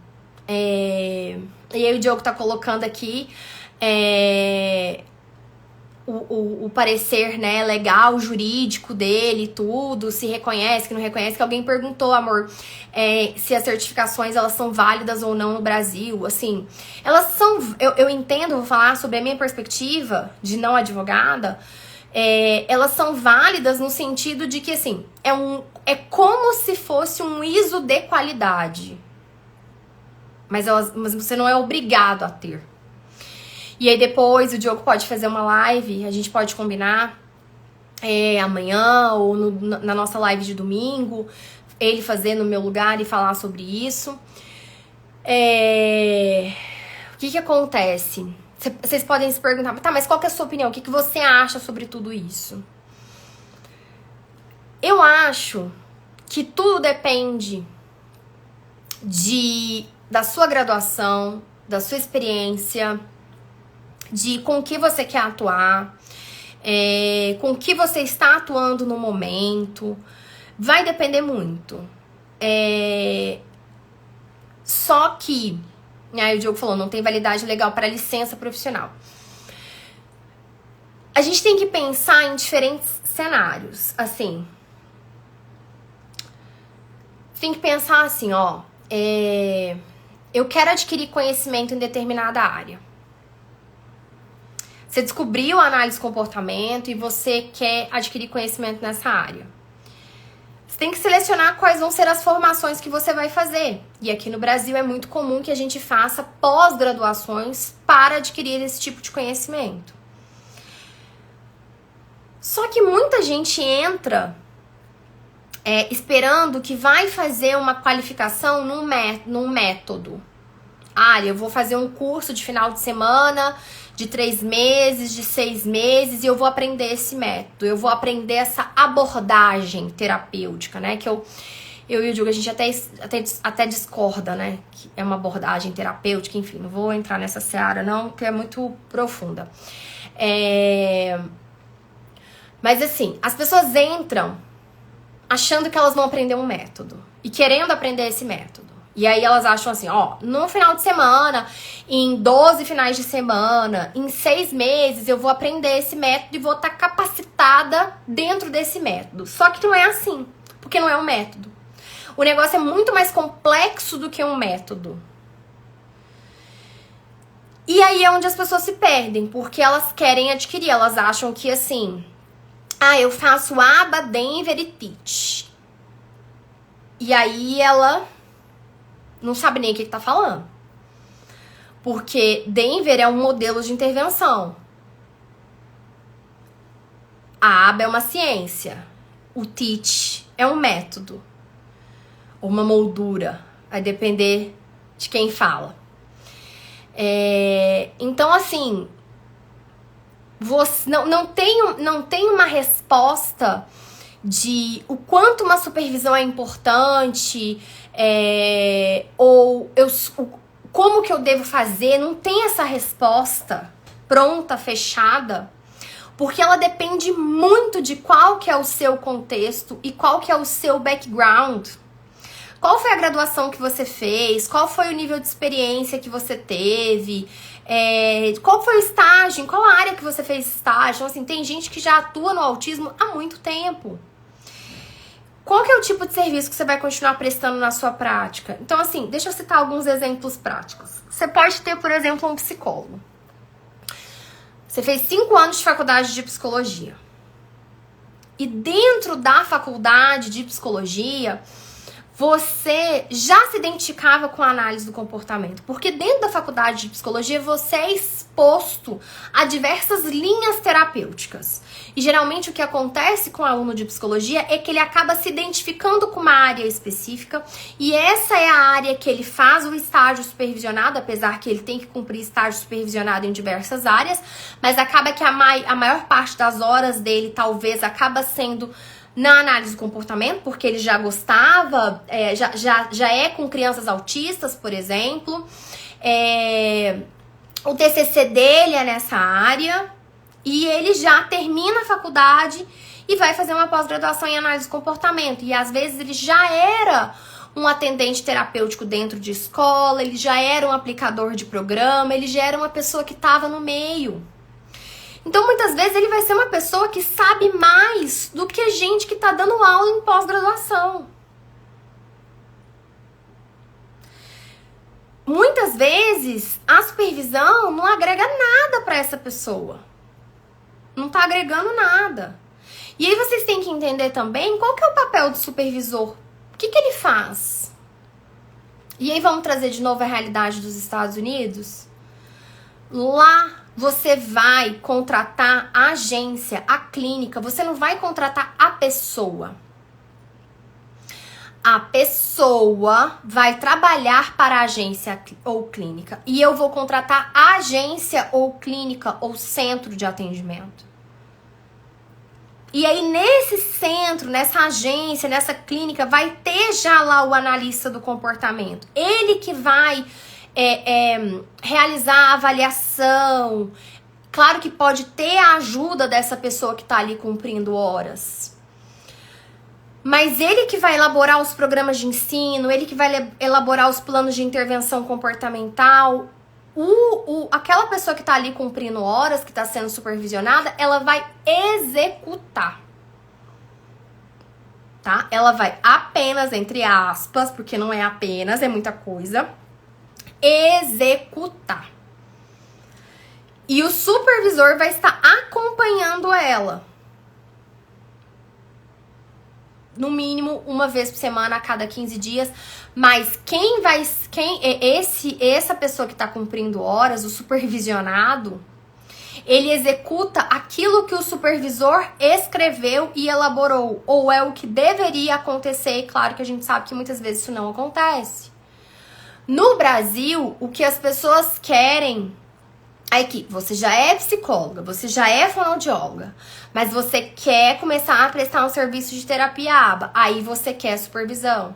E aí o Diogo tá colocando aqui o parecer, né, legal, jurídico dele, tudo, se reconhece, que não reconhece, que alguém perguntou, amor, se as certificações, elas são válidas ou não no Brasil, assim, elas são, eu entendo, vou falar sobre a minha perspectiva de não advogada, elas são válidas no sentido de que, assim, é como se fosse um ISO de qualidade, mas você não é obrigado a ter. E aí depois o Diogo pode fazer uma live, a gente pode combinar amanhã ou na nossa live de domingo, ele fazer no meu lugar e falar sobre isso. O que acontece? Vocês podem se perguntar, tá, mas qual que é a sua opinião? O que você acha sobre tudo isso? Eu acho que tudo depende da sua graduação, da sua experiência, de com que você quer atuar, com que você está atuando no momento. Vai depender muito. Só que, aí o Diogo falou, não tem validade legal para licença profissional. A gente tem que pensar em diferentes cenários, assim. Tem que pensar assim, ó, eu quero adquirir conhecimento em determinada área. Você descobriu a análise de comportamento e você quer adquirir conhecimento nessa área. Você tem que selecionar quais vão ser as formações que você vai fazer. E aqui no Brasil é muito comum que a gente faça pós-graduações para adquirir esse tipo de conhecimento. Só que muita gente entra esperando que vai fazer uma qualificação num método. Eu vou fazer um curso de final de semana, de 3 meses, de 6 meses, e eu vou aprender esse método, eu vou aprender essa abordagem terapêutica, né? Que eu e o Diogo, a gente até discorda, né? Que é uma abordagem terapêutica, enfim, não vou entrar nessa seara, não, porque é muito profunda. Mas assim, as pessoas entram achando que elas vão aprender um método e querendo aprender esse método. E aí elas acham assim, ó, no final de semana, em 12 finais de semana, em 6 meses eu vou aprender esse método e vou estar capacitada dentro desse método. Só que não é assim, porque não é um método. O negócio é muito mais complexo do que um método. E aí é onde as pessoas se perdem, porque elas querem adquirir, elas acham que assim, eu faço aba, Denver e teach. E aí ela não sabe nem o que tá falando. Porque Denver é um modelo de intervenção. A aba é uma ciência. O teach é um método. Ou uma moldura. Vai depender de quem fala. Então, assim, você não tem uma resposta de o quanto uma supervisão é importante, como que eu devo fazer. Não tem essa resposta pronta, fechada, porque ela depende muito de qual que é o seu contexto e qual que é o seu background. Qual foi a graduação que você fez? Qual foi o nível de experiência que você teve? Qual foi o estágio? Em qual área que você fez estágio? Então, assim, tem gente que já atua no autismo há muito tempo. Qual que é o tipo de serviço que você vai continuar prestando na sua prática? Então, assim, deixa eu citar alguns exemplos práticos. Você pode ter, por exemplo, um psicólogo. Você fez 5 anos de faculdade de psicologia. E dentro da faculdade de psicologia, você já se identificava com a análise do comportamento, porque dentro da faculdade de psicologia você é exposto a diversas linhas terapêuticas. E geralmente o que acontece com o aluno de psicologia é que ele acaba se identificando com uma área específica, e essa é a área que ele faz o estágio supervisionado, apesar que ele tem que cumprir estágio supervisionado em diversas áreas, mas acaba que a maior parte das horas dele talvez acaba sendo na análise do comportamento, porque ele já gostava, já é com crianças autistas, por exemplo. O TCC dele é nessa área e ele já termina a faculdade e vai fazer uma pós-graduação em análise do comportamento. E às vezes ele já era um atendente terapêutico dentro de escola, ele já era um aplicador de programa, ele já era uma pessoa que estava no meio. Então, muitas vezes, ele vai ser uma pessoa que sabe mais do que a gente que está dando aula em pós-graduação. Muitas vezes, a supervisão não agrega nada para essa pessoa. Não está agregando nada. E aí, vocês têm que entender também qual que é o papel do supervisor. O que ele faz? E aí, vamos trazer de novo a realidade dos Estados Unidos? Lá, você vai contratar a agência, a clínica, você não vai contratar a pessoa. A pessoa vai trabalhar para a agência ou clínica. E eu vou contratar a agência ou clínica ou centro de atendimento. E aí, nesse centro, nessa agência, nessa clínica, vai ter já lá o analista do comportamento. Ele que vai realizar a avaliação. Claro que pode ter a ajuda dessa pessoa que está ali cumprindo horas. Mas ele que vai elaborar os programas de ensino, ele que vai elaborar os planos de intervenção comportamental. Aquela pessoa que está ali cumprindo horas, que está sendo supervisionada, ela vai executar. Tá? Ela vai apenas, entre aspas, porque não é apenas, é muita coisa, executar. E o supervisor vai estar acompanhando ela. No mínimo, uma vez por semana, a cada 15 dias. Mas essa pessoa que está cumprindo horas, o supervisionado, ele executa aquilo que o supervisor escreveu e elaborou. Ou é o que deveria acontecer. E claro que a gente sabe que muitas vezes isso não acontece. No Brasil, o que as pessoas querem é que você já é psicóloga, você já é fonoaudióloga, mas você quer começar a prestar um serviço de terapia ABA, aí você quer supervisão.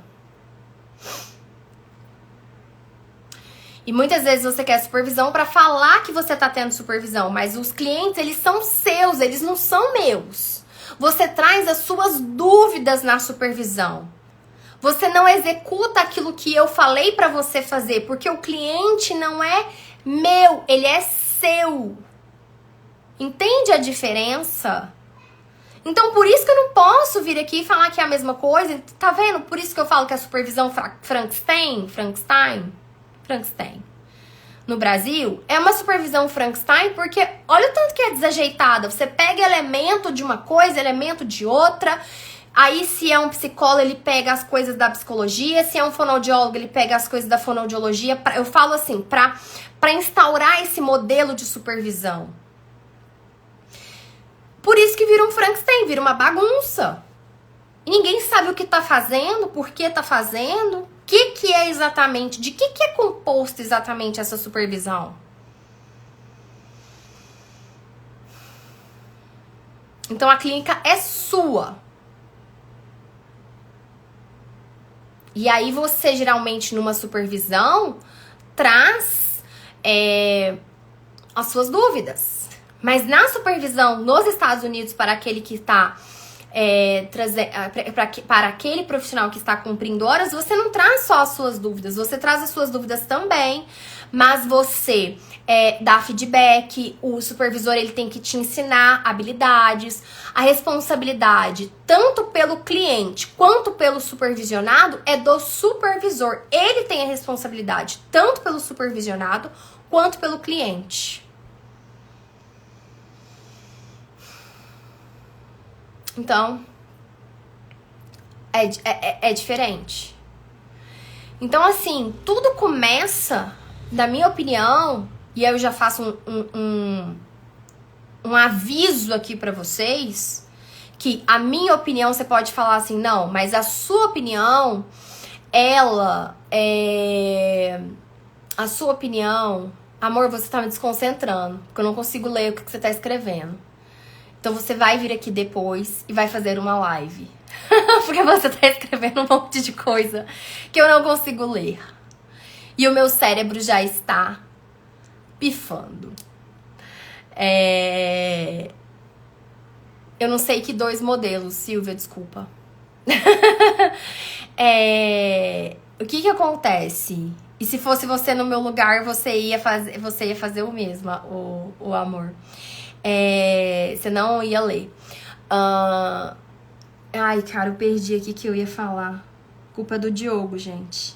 E muitas vezes você quer supervisão para falar que você tá tendo supervisão, mas os clientes, eles são seus, eles não são meus. Você traz as suas dúvidas na supervisão. Você não executa aquilo que eu falei para você fazer, porque o cliente não é meu, ele é seu. Entende a diferença? Então, por isso que eu não posso vir aqui e falar que é a mesma coisa. Tá vendo? Por isso que eu falo que a supervisão Frankenstein, no Brasil, é uma supervisão Frankenstein, porque olha o tanto que é desajeitada. Você pega elemento de uma coisa, elemento de outra. Aí, se é um psicólogo, ele pega as coisas da psicologia. Se é um fonoaudiólogo, ele pega as coisas da fonoaudiologia. Eu falo assim, para instaurar esse modelo de supervisão. Por isso que vira um Frankenstein, vira uma bagunça. E ninguém sabe o que tá fazendo, por que tá fazendo, o que é exatamente, de que é composto exatamente essa supervisão. Então, a clínica é sua. E aí você, geralmente, numa supervisão, traz as suas dúvidas. Mas na supervisão nos Estados Unidos, para aquele que está para aquele profissional que está cumprindo horas, você não traz só as suas dúvidas, você traz as suas dúvidas também, mas você dá feedback, o supervisor ele tem que te ensinar habilidades, a responsabilidade tanto pelo cliente quanto pelo supervisionado é do supervisor. Ele tem a responsabilidade tanto pelo supervisionado quanto pelo cliente. Então, é diferente. Então, assim, tudo começa, na minha opinião, e eu já faço um aviso aqui pra vocês, que a minha opinião, você pode falar assim, não, mas a sua opinião, a sua opinião, amor, você tá me desconcentrando, porque eu não consigo ler o que você tá escrevendo. Então você vai vir aqui depois e vai fazer uma live. Porque você tá escrevendo um monte de coisa que eu não consigo ler. E o meu cérebro já está pifando. Eu não sei que 2 modelos, Silvia, desculpa. O que acontece? E se fosse você no meu lugar, você ia fazer o mesmo, o amor. Você não ia ler. Ai, cara, eu perdi aqui que eu ia falar. Culpa do Diogo, gente.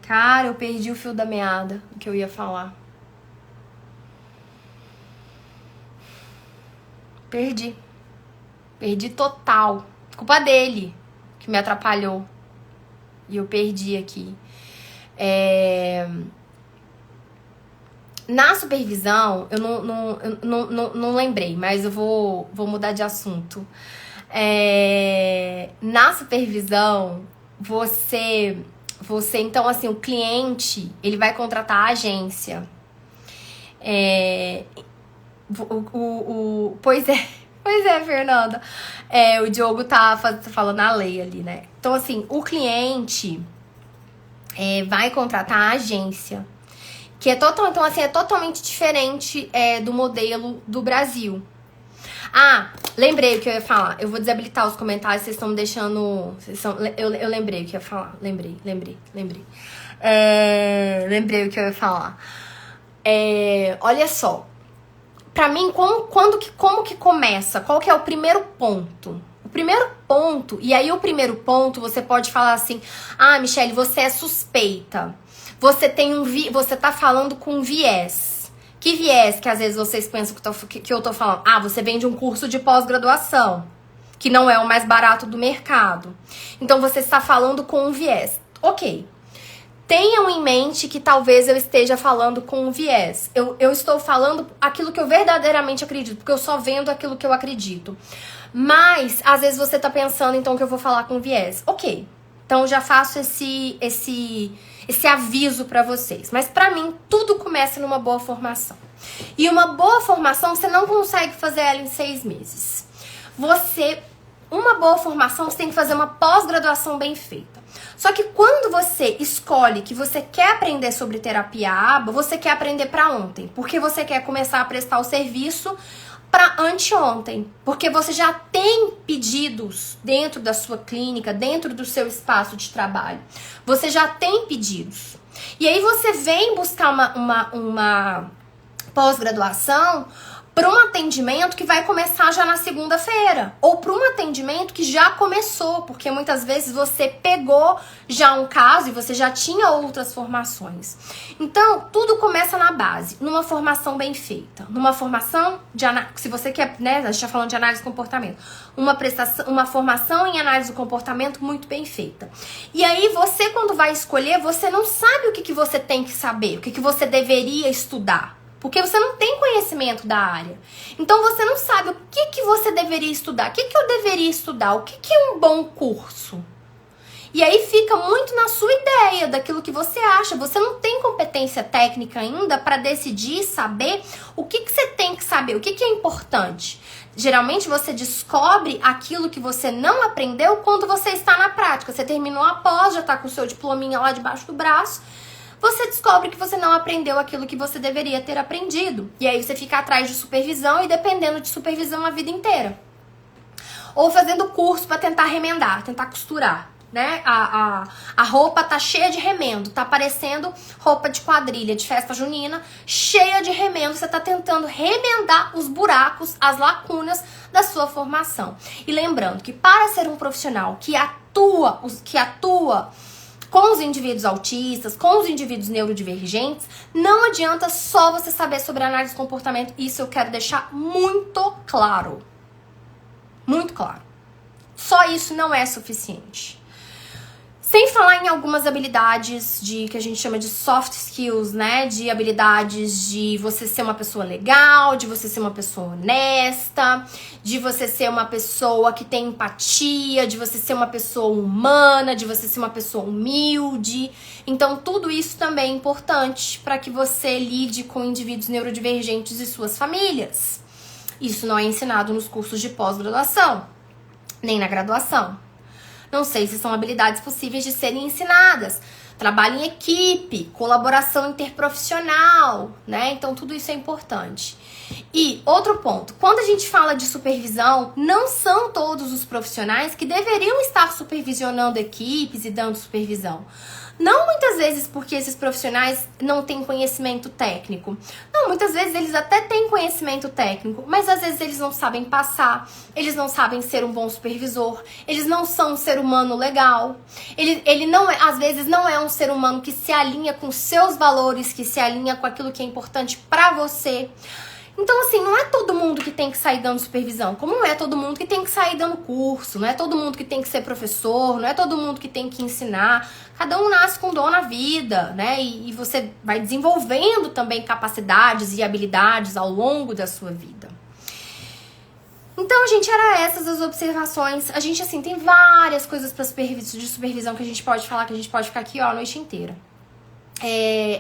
Cara, eu perdi o fio da meada, o que eu ia falar. Perdi total. Culpa dele, que me atrapalhou. E eu perdi aqui. Na supervisão, eu não lembrei, mas eu vou mudar de assunto. Na supervisão, você, então, assim, o cliente, ele vai contratar a agência. Pois é, Fernanda. O Diogo tá falando a lei ali, né? Então, assim, o cliente vai contratar a agência, que é totalmente diferente do modelo do Brasil. Lembrei o que eu ia falar. Eu vou desabilitar os comentários, vocês estão me deixando... Eu lembrei o que eu ia falar. Lembrei. Lembrei o que eu ia falar. Olha só. Pra mim, como que começa? Qual que é o primeiro ponto? O primeiro ponto, e aí o primeiro ponto você pode falar assim: Michele, você é suspeita. Você tá falando com viés. Que viés que às vezes vocês pensam que eu tô falando? Você vende um curso de pós-graduação, que não é o mais barato do mercado. Então você está falando com um viés. Ok. Tenham em mente que talvez eu esteja falando com um viés. Eu estou falando aquilo que eu verdadeiramente acredito, porque eu só vendo aquilo que eu acredito. Mas, às vezes você tá pensando, então, que eu vou falar com viés. Ok, então já faço esse aviso pra vocês. Mas pra mim, tudo começa numa boa formação. E uma boa formação, você não consegue fazer ela em 6 meses. Uma boa formação, você tem que fazer uma pós-graduação bem feita. Só que quando você escolhe que você quer aprender sobre terapia ABA, você quer aprender pra ontem. Porque você quer começar a prestar o serviço pra anteontem. Porque você já tem pedidos dentro da sua clínica, dentro do seu espaço de trabalho. Você já tem pedidos. E aí você vem buscar uma pós-graduação para um atendimento que vai começar já na segunda-feira, ou para um atendimento que já começou, porque muitas vezes você pegou já um caso e você já tinha outras formações. Então, tudo começa na base, numa formação bem feita, numa formação de análise, se você quer, né, a gente tá falando de análise do comportamento, uma formação em análise do comportamento muito bem feita. E aí você, quando vai escolher, você não sabe o que você tem que saber, o que você deveria estudar. Porque você não tem conhecimento da área. Então você não sabe o que você deveria estudar. O que eu deveria estudar? O que é um bom curso? E aí fica muito na sua ideia, daquilo que você acha. Você não tem competência técnica ainda para decidir e saber o que você tem que saber, o que é importante. Geralmente você descobre aquilo que você não aprendeu quando você está na prática. Você terminou a pós, já está com o seu diplominha lá debaixo do braço. Você descobre que você não aprendeu aquilo que você deveria ter aprendido. E aí você fica atrás de supervisão e dependendo de supervisão a vida inteira. Ou fazendo curso para tentar remendar, tentar costurar, né? A roupa tá cheia de remendo, tá parecendo roupa de quadrilha, de festa junina, cheia de remendo. Você tá tentando remendar os buracos, as lacunas da sua formação. E lembrando que para ser um profissional que atua com os indivíduos autistas, com os indivíduos neurodivergentes, não adianta só você saber sobre análise de comportamento. Isso eu quero deixar muito claro. Muito claro. Só isso não é suficiente. Sem falar em algumas habilidades que a gente chama de soft skills, né? De habilidades de você ser uma pessoa legal, de você ser uma pessoa honesta, de você ser uma pessoa que tem empatia, de você ser uma pessoa humana, de você ser uma pessoa humilde. Então, tudo isso também é importante para que você lide com indivíduos neurodivergentes e suas famílias. Isso não é ensinado nos cursos de pós-graduação, nem na graduação. Não sei se são habilidades possíveis de serem ensinadas. Trabalho em equipe, colaboração interprofissional, né? Então, tudo isso é importante. E outro ponto, quando a gente fala de supervisão, não são todos os profissionais que deveriam estar supervisionando equipes e dando supervisão. Não muitas vezes porque esses profissionais não têm conhecimento técnico. Não, muitas vezes eles até têm conhecimento técnico, mas às vezes eles não sabem passar, eles não sabem ser um bom supervisor, eles não são um ser humano legal. Ele não é, às vezes não é um ser humano que se alinha com seus valores, que se alinha com aquilo que é importante pra você. Então, assim, não é todo mundo que tem que sair dando supervisão, como não é todo mundo que tem que sair dando curso, não é todo mundo que tem que ser professor, não é todo mundo que tem que ensinar. Cada um nasce com dom na vida, né? E você vai desenvolvendo também capacidades e habilidades ao longo da sua vida. Então, gente, era essas as observações. A gente, assim, tem várias coisas para de supervisão que a gente pode falar, que a gente pode ficar aqui, ó, a noite inteira.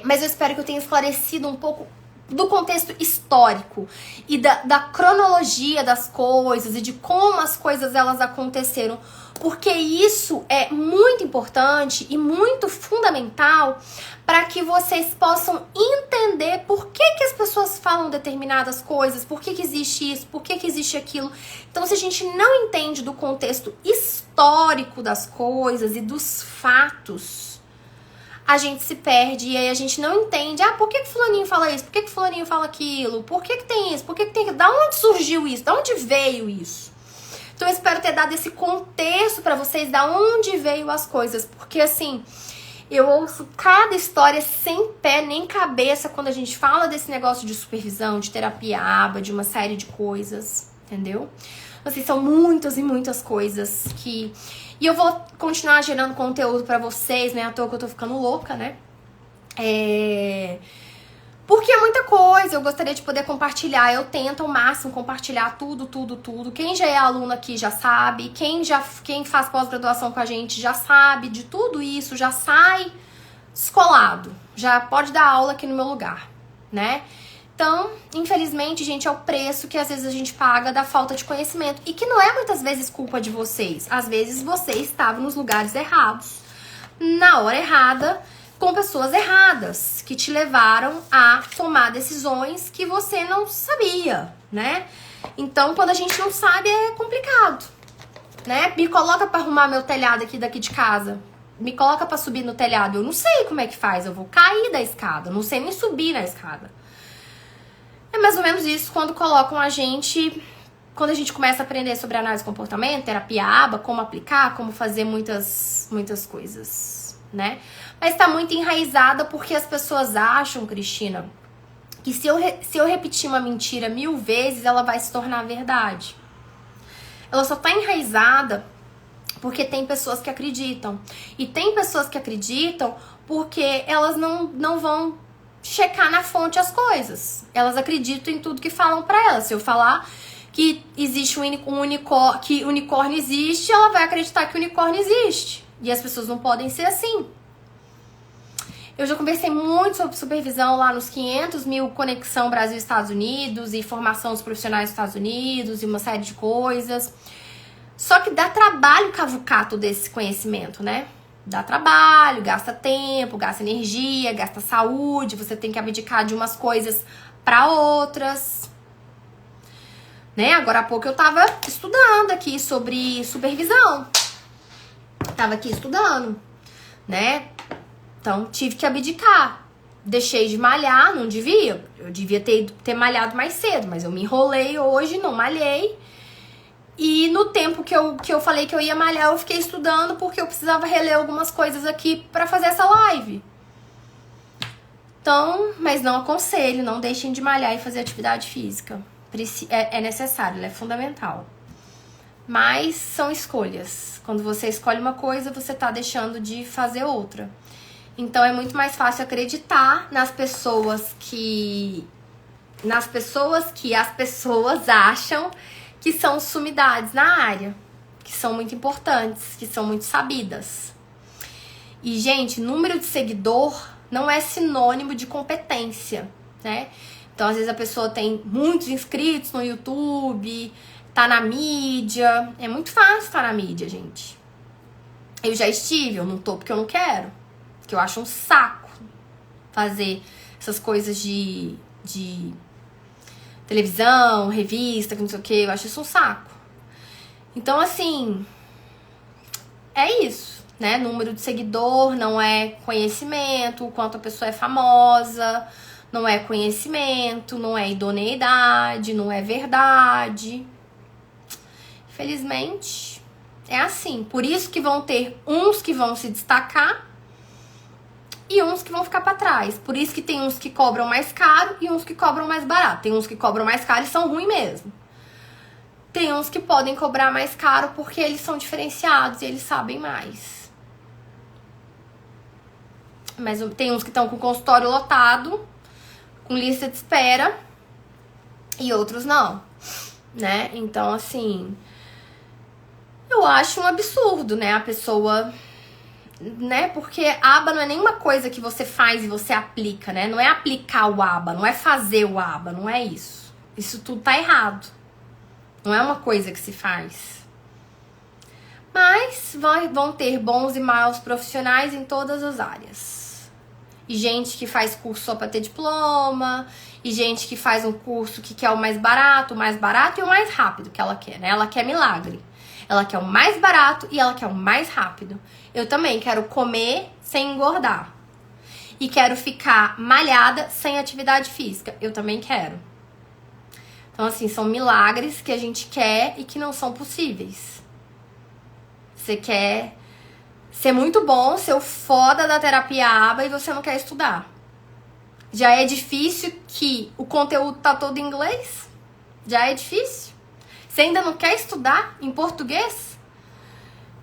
Mas eu espero que eu tenha esclarecido um pouco do contexto histórico e da cronologia das coisas e de como as coisas elas aconteceram, porque isso é muito importante e muito fundamental para que vocês possam entender por que as pessoas falam determinadas coisas, por que existe isso, por que existe aquilo. Então, se a gente não entende do contexto histórico das coisas e dos fatos, a gente se perde e aí a gente não entende. Ah, por que fulaninho fala isso? Por que fulaninho fala aquilo? Por que tem isso? Por que tem aquilo? Da onde surgiu isso? Da onde veio isso? Então eu espero ter dado esse contexto pra vocês, da onde veio as coisas. Porque assim, eu ouço cada história sem pé nem cabeça quando a gente fala desse negócio de supervisão, de terapia ABA, de uma série de coisas, entendeu? Assim, são muitas e muitas coisas que... E eu vou continuar gerando conteúdo pra vocês, né? À toa que eu tô ficando louca, né? Porque é muita coisa, eu gostaria de poder compartilhar. Eu tento ao máximo compartilhar tudo. Quem já é aluno aqui já sabe. Quem faz pós-graduação com a gente já sabe de tudo isso, já sai escolado. Já pode dar aula aqui no meu lugar, né? Então, infelizmente, gente, é o preço que às vezes a gente paga da falta de conhecimento. E que não é muitas vezes culpa de vocês. Às vezes você estava nos lugares errados, na hora errada, com pessoas erradas, que te levaram a tomar decisões que você não sabia, né? Então, quando a gente não sabe, é complicado, né? Me coloca pra arrumar meu telhado daqui de casa. Me coloca pra subir no telhado. Eu não sei como é que faz. Eu vou cair da escada. Eu não sei nem subir na escada. É mais ou menos isso quando colocam a gente... Quando a gente começa a aprender sobre análise de comportamento, terapia ABA, como aplicar, como fazer muitas coisas, né? Mas tá muito enraizada porque as pessoas acham, Cristina, que se eu repetir uma mentira 1000 vezes, ela vai se tornar verdade. Ela só tá enraizada porque tem pessoas que acreditam. E tem pessoas que acreditam porque elas não vão checar na fonte as coisas. Elas acreditam em tudo que falam pra elas. Se eu falar que existe que unicórnio existe, ela vai acreditar que o unicórnio existe. E as pessoas não podem ser assim. Eu já conversei muito sobre supervisão lá nos 500 mil Conexão Brasil-Estados Unidos e formação dos profissionais dos Estados Unidos e uma série de coisas. Só que dá trabalho cavucar todo esse conhecimento, né? Dá trabalho, gasta tempo, gasta energia, gasta saúde, você tem que abdicar de umas coisas para outras. Né? Agora há pouco eu tava estudando aqui sobre supervisão. Tava aqui estudando, né? Então tive que abdicar. Deixei de malhar, não devia. Eu devia ter malhado mais cedo, mas eu me enrolei hoje, não malhei. E no tempo que eu falei que eu ia malhar, eu fiquei estudando porque eu precisava reler algumas coisas aqui pra fazer essa live. Então, mas não aconselho, não deixem de malhar e fazer atividade física. É necessário, ela é fundamental. Mas são escolhas. Quando você escolhe uma coisa, você tá deixando de fazer outra. Então é muito mais fácil acreditar nas pessoas que as pessoas acham que são sumidades na área, que são muito importantes, que são muito sabidas. E, gente, número de seguidor não é sinônimo de competência, né? Então, às vezes a pessoa tem muitos inscritos no YouTube, tá na mídia. É muito fácil estar na mídia, gente. Eu já estive, eu não tô porque eu não quero. Porque eu acho um saco fazer essas coisas de televisão, revista, que não sei o que. Eu acho isso um saco. Então, assim, é isso, né? Número de seguidor não é conhecimento, o quanto a pessoa é famosa, não é conhecimento, não é idoneidade, não é verdade. Infelizmente, é assim. Por isso que vão ter uns que vão se destacar e uns que vão ficar pra trás. Por isso que tem uns que cobram mais caro e uns que cobram mais barato. Tem uns que cobram mais caro e são ruins mesmo. Tem uns que podem cobrar mais caro porque eles são diferenciados e eles sabem mais. Mas tem uns que estão com o consultório lotado, com lista de espera, e outros não, né? Então, assim, eu acho um absurdo, né? A pessoa, né? Porque aba não é nenhuma coisa que você faz e você aplica, né? Não é aplicar o aba, não é fazer o aba, não é isso. Isso tudo tá errado. Não é uma coisa que se faz. Mas vão ter bons e maus profissionais em todas as áreas. E gente que faz curso só pra ter diploma. E gente que faz um curso que quer o mais barato e o mais rápido que ela quer, né? Ela quer milagre. Ela quer o mais barato e ela quer o mais rápido. Eu também quero comer sem engordar. E quero ficar malhada sem atividade física. Eu também quero. Então, assim, são milagres que a gente quer e que não são possíveis. Você quer ser muito bom, ser o foda da terapia aba e você não quer estudar. Já é difícil que o conteúdo tá todo em inglês. Já é difícil. Você ainda não quer estudar em português?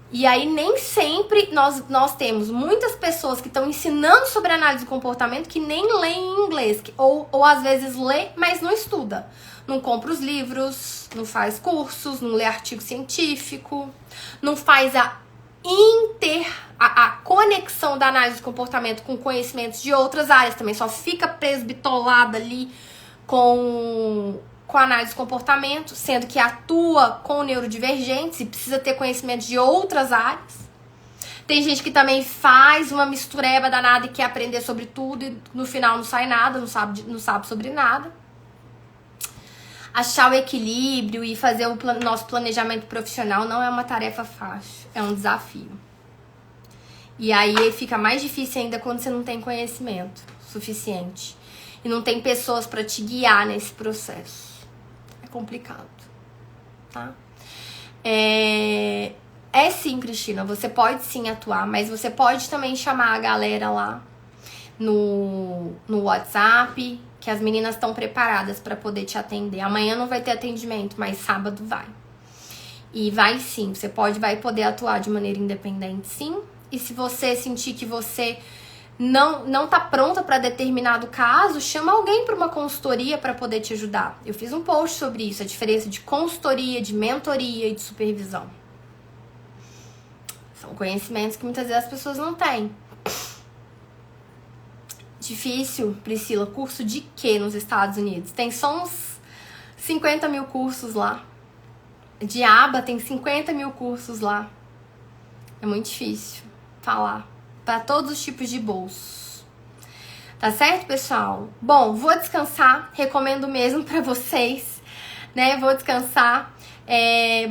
E aí nem sempre nós temos muitas pessoas que estão ensinando sobre análise de comportamento que nem leem em inglês. Ou às vezes lê, mas não estuda. Não compra os livros, não faz cursos, não lê artigo científico, não faz a conexão da análise de comportamento com conhecimentos de outras áreas também, só fica preso, bitolado ali com a análise de comportamento, sendo que atua com neurodivergentes e precisa ter conhecimento de outras áreas. Tem gente que também faz uma mistureba danada e quer aprender sobre tudo e no final não sai nada, não sabe sobre nada. Achar o equilíbrio e fazer o nosso planejamento profissional não é uma tarefa fácil, é um desafio. E aí fica mais difícil ainda quando você não tem conhecimento suficiente e não tem pessoas para te guiar nesse processo. É complicado, tá? É sim, Cristina, você pode sim atuar, mas você pode também chamar a galera lá no WhatsApp, que as meninas estão preparadas para poder te atender. Amanhã não vai ter atendimento, mas sábado vai. E vai sim, você vai poder atuar de maneira independente, sim. E se você sentir que você não tá pronta para determinado caso, chama alguém para uma consultoria para poder te ajudar. Eu fiz um post sobre isso, a diferença de consultoria, de mentoria e de supervisão. São conhecimentos que muitas vezes as pessoas não têm. Difícil, Priscila. Curso de quê nos Estados Unidos? Tem só uns 50 mil cursos lá. De aba tem 50 mil cursos lá. É muito difícil falar. Para todos os tipos de bolsos. Tá certo, pessoal? Bom, vou descansar. Recomendo mesmo para vocês, né? Vou descansar.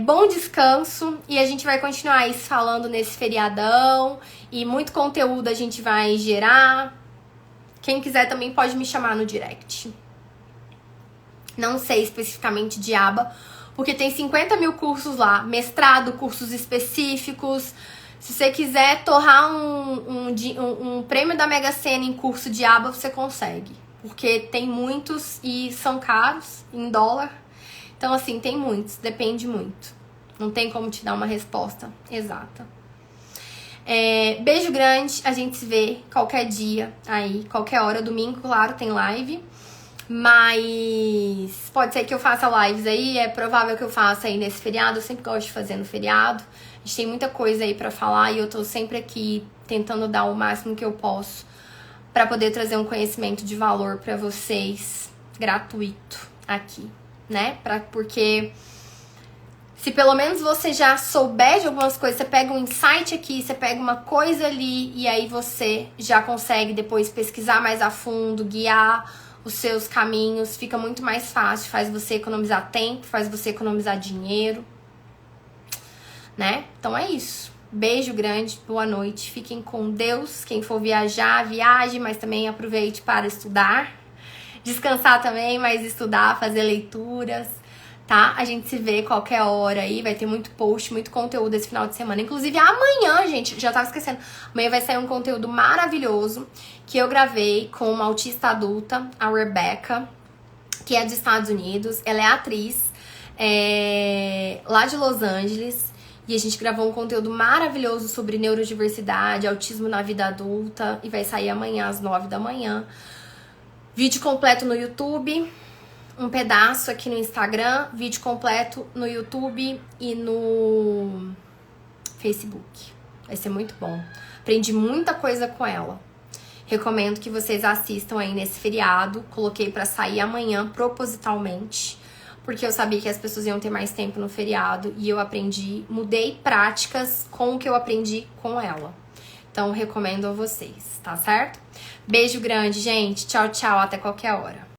Bom descanso. E a gente vai continuar isso falando nesse feriadão. E muito conteúdo a gente vai gerar. Quem quiser também pode me chamar no direct. Não sei especificamente de aba, porque tem 50 mil cursos lá. Mestrado, cursos específicos. Se você quiser torrar um prêmio da Mega Sena em curso de aba, você consegue. Porque tem muitos e são caros em dólar. Então, assim, tem muitos. Depende muito. Não tem como te dar uma resposta exata. Beijo grande, a gente se vê qualquer dia aí, qualquer hora. Domingo, claro, tem live. Mas pode ser que eu faça lives aí, é provável que eu faça aí nesse feriado. Eu sempre gosto de fazer no feriado. A gente tem muita coisa aí pra falar e eu tô sempre aqui tentando dar o máximo que eu posso pra poder trazer um conhecimento de valor pra vocês, gratuito aqui, né? Porque se pelo menos você já souber de algumas coisas, você pega um insight aqui, você pega uma coisa ali e aí você já consegue depois pesquisar mais a fundo, guiar os seus caminhos, fica muito mais fácil, faz você economizar tempo, faz você economizar dinheiro, né? Então é isso. Beijo grande, boa noite, fiquem com Deus. Quem for viajar, viaje, mas também aproveite para estudar. Descansar também, mas estudar, fazer leituras, tá? A gente se vê qualquer hora aí, vai ter muito post, muito conteúdo esse final de semana. Inclusive amanhã, gente, já tava esquecendo, amanhã vai sair um conteúdo maravilhoso que eu gravei com uma autista adulta, a Rebecca, que é dos Estados Unidos. Ela é atriz lá de Los Angeles. E a gente gravou um conteúdo maravilhoso sobre neurodiversidade, autismo na vida adulta. E vai sair amanhã às 9 da manhã. Vídeo completo no YouTube. Um pedaço aqui no Instagram. Vídeo completo no YouTube e no Facebook. Vai ser muito bom. Aprendi muita coisa com ela. Recomendo que vocês assistam aí nesse feriado. Coloquei pra sair amanhã propositalmente, porque eu sabia que as pessoas iam ter mais tempo no feriado e eu aprendi, mudei práticas com o que eu aprendi com ela. Então, recomendo a vocês, tá certo? Beijo grande, gente. Tchau, tchau. Até qualquer hora.